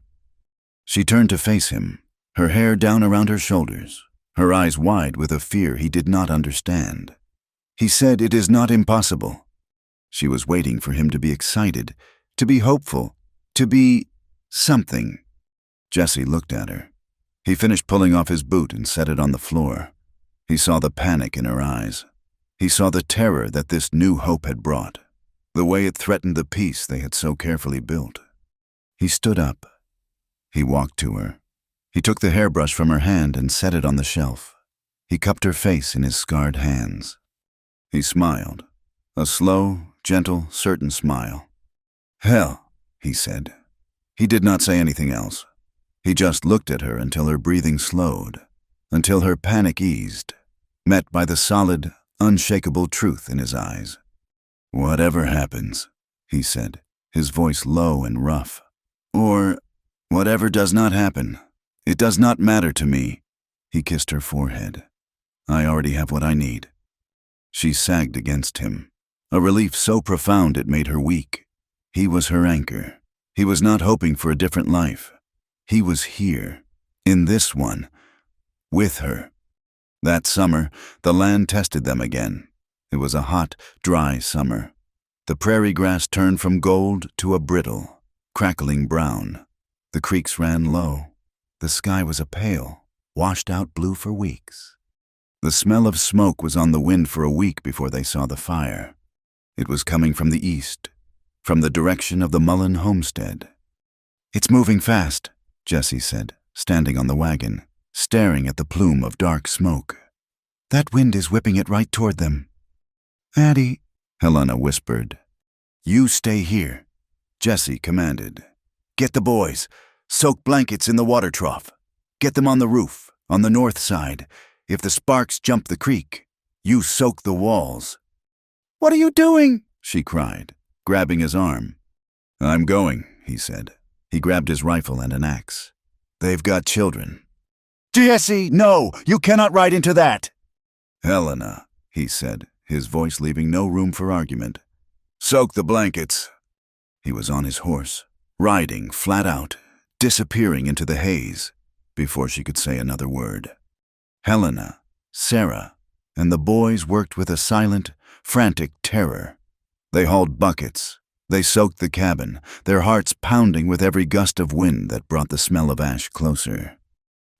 She turned to face him, her hair down around her shoulders, her eyes wide with a fear he did not understand. He said it is not impossible. She was waiting for him to be excited, to be hopeful, to be something. Jesse looked at her. He finished pulling off his boot and set it on the floor. He saw the panic in her eyes. He saw the terror that this new hope had brought, the way it threatened the peace they had so carefully built. He stood up. He walked to her. He took the hairbrush from her hand and set it on the shelf. He cupped her face in his scarred hands. He smiled, a slow, gentle, certain smile. "Hell," he said. He did not say anything else. He just looked at her until her breathing slowed, until her panic eased, met by the solid, unshakable truth in his eyes. "Whatever happens," he said, his voice low and rough. "Or whatever does not happen, it does not matter to me." He kissed her forehead. "I already have what I need." She sagged against him, a relief so profound it made her weak. He was her anchor. He was not hoping for a different life. He was here, in this one, with her. That summer, the land tested them again. It was a hot, dry summer. The prairie grass turned from gold to a brittle, crackling brown. The creeks ran low. The sky was a pale, washed-out blue for weeks. The smell of smoke was on the wind for a week before they saw the fire. It was coming from the east, from the direction of the Mullen homestead. "It's moving fast," Jesse said, standing on the wagon, staring at the plume of dark smoke. "That wind is whipping it right toward them." "Addie," Helena whispered. "You stay here," Jesse commanded. "Get the boys. Soak blankets in the water trough. Get them on the roof, on the north side. If the sparks jump the creek, you soak the walls." "What are you doing?" she cried, grabbing his arm. "I'm going," he said. He grabbed his rifle and an axe. "They've got children." "Jesse, no! You cannot ride into that!" "Helena," he said, his voice leaving no room for argument. "Soak the blankets." He was on his horse, riding flat out, disappearing into the haze, before she could say another word. Helena, Sarah, and the boys worked with a silent, frantic terror. They hauled buckets. They soaked the cabin, their hearts pounding with every gust of wind that brought the smell of ash closer.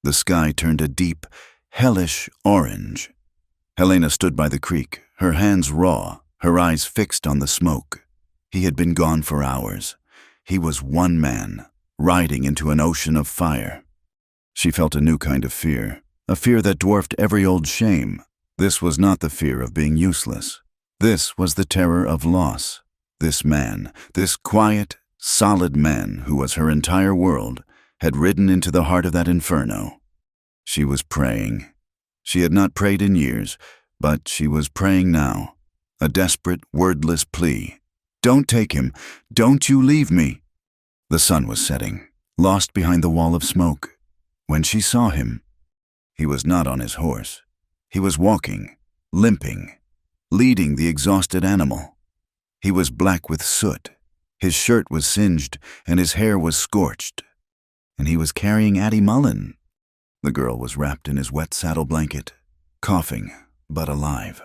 The sky turned a deep, hellish orange. Helena stood by the creek, her hands raw, her eyes fixed on the smoke. He had been gone for hours. He was one man, riding into an ocean of fire. She felt a new kind of fear, a fear that dwarfed every old shame. This was not the fear of being useless. This was the terror of loss. This man, this quiet, solid man who was her entire world, had ridden into the heart of that inferno. She was praying. She had not prayed in years, but she was praying now, a desperate, wordless plea. "Don't take him. Don't you leave me." The sun was setting, lost behind the wall of smoke. When she saw him, he was not on his horse. He was walking, limping, leading the exhausted animal. He was black with soot. His shirt was singed, and his hair was scorched. And he was carrying Addie Mullen. The girl was wrapped in his wet saddle blanket, coughing, but alive.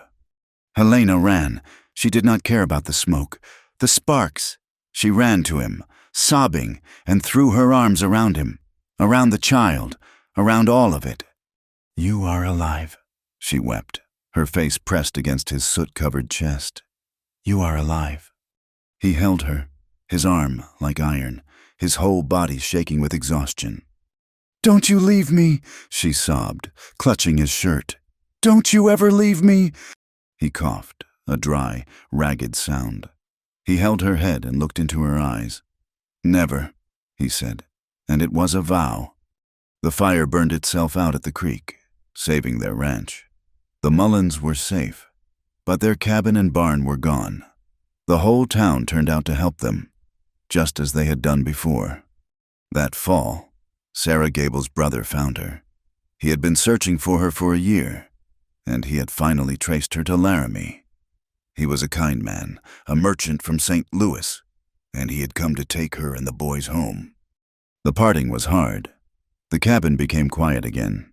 Helena ran. She did not care about the smoke, the sparks. She ran to him, sobbing, and threw her arms around him, around the child, around all of it. "You are alive," she wept, her face pressed against his soot-covered chest. You are alive. He held her, his arm like iron, his whole body shaking with exhaustion. Don't you leave me, she sobbed, clutching his shirt. Don't you ever leave me. He coughed, a dry, ragged sound. He held her head and looked into her eyes. Never, he said, and it was a vow. The fire burned itself out at the creek, saving their ranch. The Mullins were safe, but their cabin and barn were gone. The whole town turned out to help them, just as they had done before. That fall, Sarah Gable's brother found her. He had been searching for her for a year, and he had finally traced her to Laramie. He was a kind man, a merchant from St. Louis, and he had come to take her and the boys home. The parting was hard. The cabin became quiet again.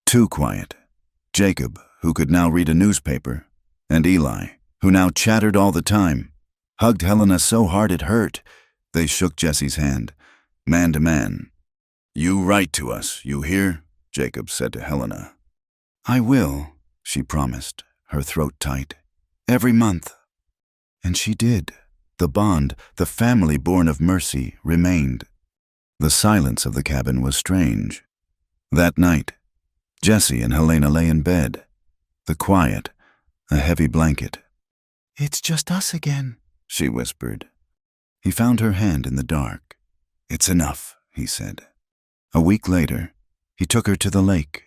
Too quiet. Jacob, who could now read a newspaper, and Eli, who now chattered all the time, hugged Helena so hard it hurt. They shook Jesse's hand, man to man. You write to us, you hear? Jacob said to Helena. I will, she promised, her throat tight. Every month. And she did. The bond, the family born of mercy, remained. The silence of the cabin was strange. That night, Jesse and Helena lay in bed. The quiet, a heavy blanket. It's just us again, she whispered. He found her hand in the dark. It's enough, he said. A week later, he took her to the lake.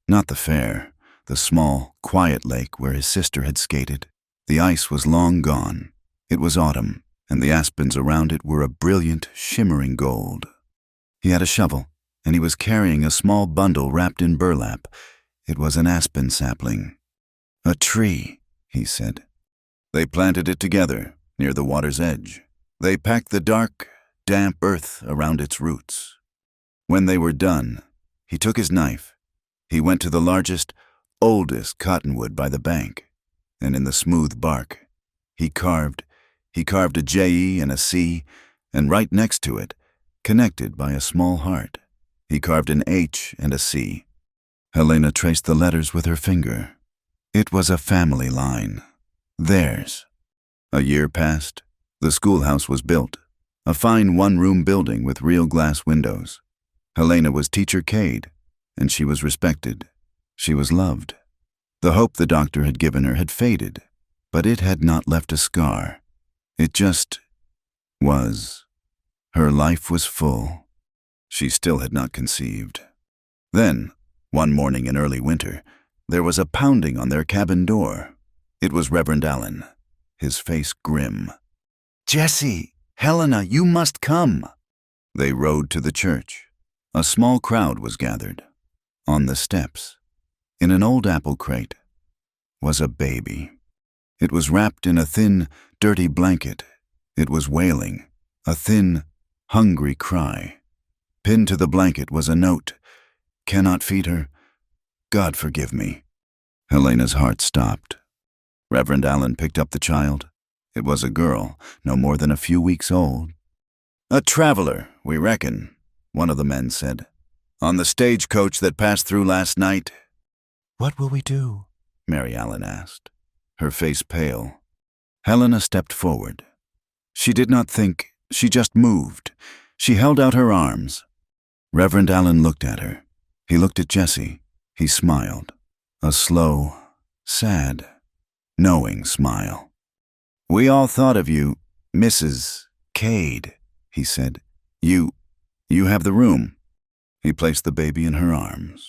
Not the fair, the small, quiet lake where his sister had skated. The ice was long gone. It was autumn, and the aspens around it were a brilliant, shimmering gold. He had a shovel, and he was carrying a small bundle wrapped in burlap. It was an aspen sapling. A tree, he said. They planted it together, near the water's edge. They packed the dark, damp earth around its roots. When they were done, he took his knife. He went to the largest, oldest cottonwood by the bank, and in the smooth bark, he carved a J-E and a C, and right next to it, connected by a small heart, he carved an H and a C. Helena traced the letters with her finger. It was a family line. Theirs. A year passed. The schoolhouse was built, a fine one-room building with real glass windows. Helena was Teacher Cade, and she was respected. She was loved. The hope the doctor had given her had faded, but it had not left a scar. It just was. Her life was full. She still had not conceived. Then, one morning in early winter, there was a pounding on their cabin door. It was Reverend Allen, his face grim. Jesse, Helena, you must come. They rode to the church. A small crowd was gathered. On the steps, in an old apple crate, was a baby. It was wrapped in a thin, dirty blanket. It was wailing, a thin, hungry cry. Pinned to the blanket was a note. Cannot feed her. God forgive me. Helena's heart stopped. Reverend Allen picked up the child. It was a girl, no more than a few weeks old. A traveler, we reckon, one of the men said. On the stagecoach that passed through last night. What will we do? Mary Allen asked, her face pale. Helena stepped forward. She did not think, she just moved. She held out her arms. Reverend Allen looked at her. He looked at Jesse. He smiled. A slow, sad, knowing smile. We all thought of you, Mrs. Cade, he said. You have the room. He placed the baby in her arms.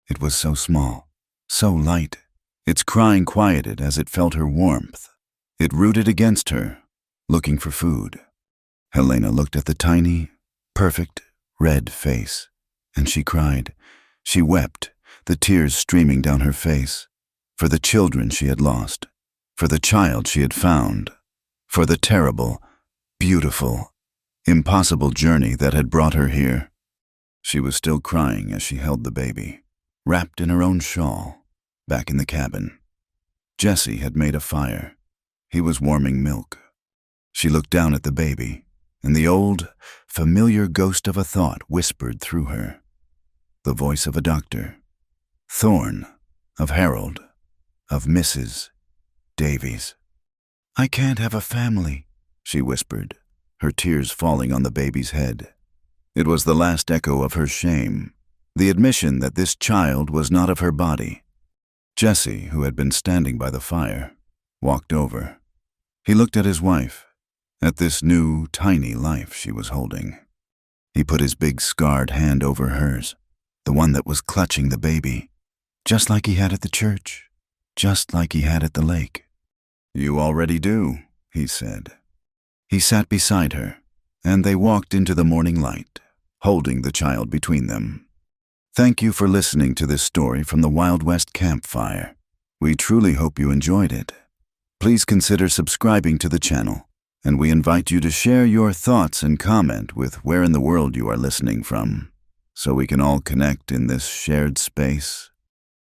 It was so small, so light. Its crying quieted as it felt her warmth. It rooted against her, looking for food. Helena looked at the tiny, perfect, red face, and she cried. She wept, the tears streaming down her face, for the children she had lost, for the child she had found, for the terrible, beautiful, impossible journey that had brought her here. She was still crying as she held the baby, wrapped in her own shawl, back in the cabin. Jesse had made a fire. He was warming milk. She looked down at the baby, and the old, familiar ghost of a thought whispered through her. The voice of a doctor. Thorne, of Harold. of Mrs. Davies. I can't have a family, she whispered, her tears falling on the baby's head. It was the last echo of her shame, the admission that this child was not of her body. Jesse, who had been standing by the fire, walked over. He looked at his wife, at this new, tiny life she was holding. He put his big scarred hand over hers, the one that was clutching the baby, just like he had at the church, just like he had at the lake. "You already do," he said. He sat beside her, and they walked into the morning light, holding the child between them. Thank you for listening to this story from the Wild West Campfire. We truly hope you enjoyed it. Please consider subscribing to the channel, and we invite you to share your thoughts and comment with where in the world you are listening from, so we can all connect in this shared space.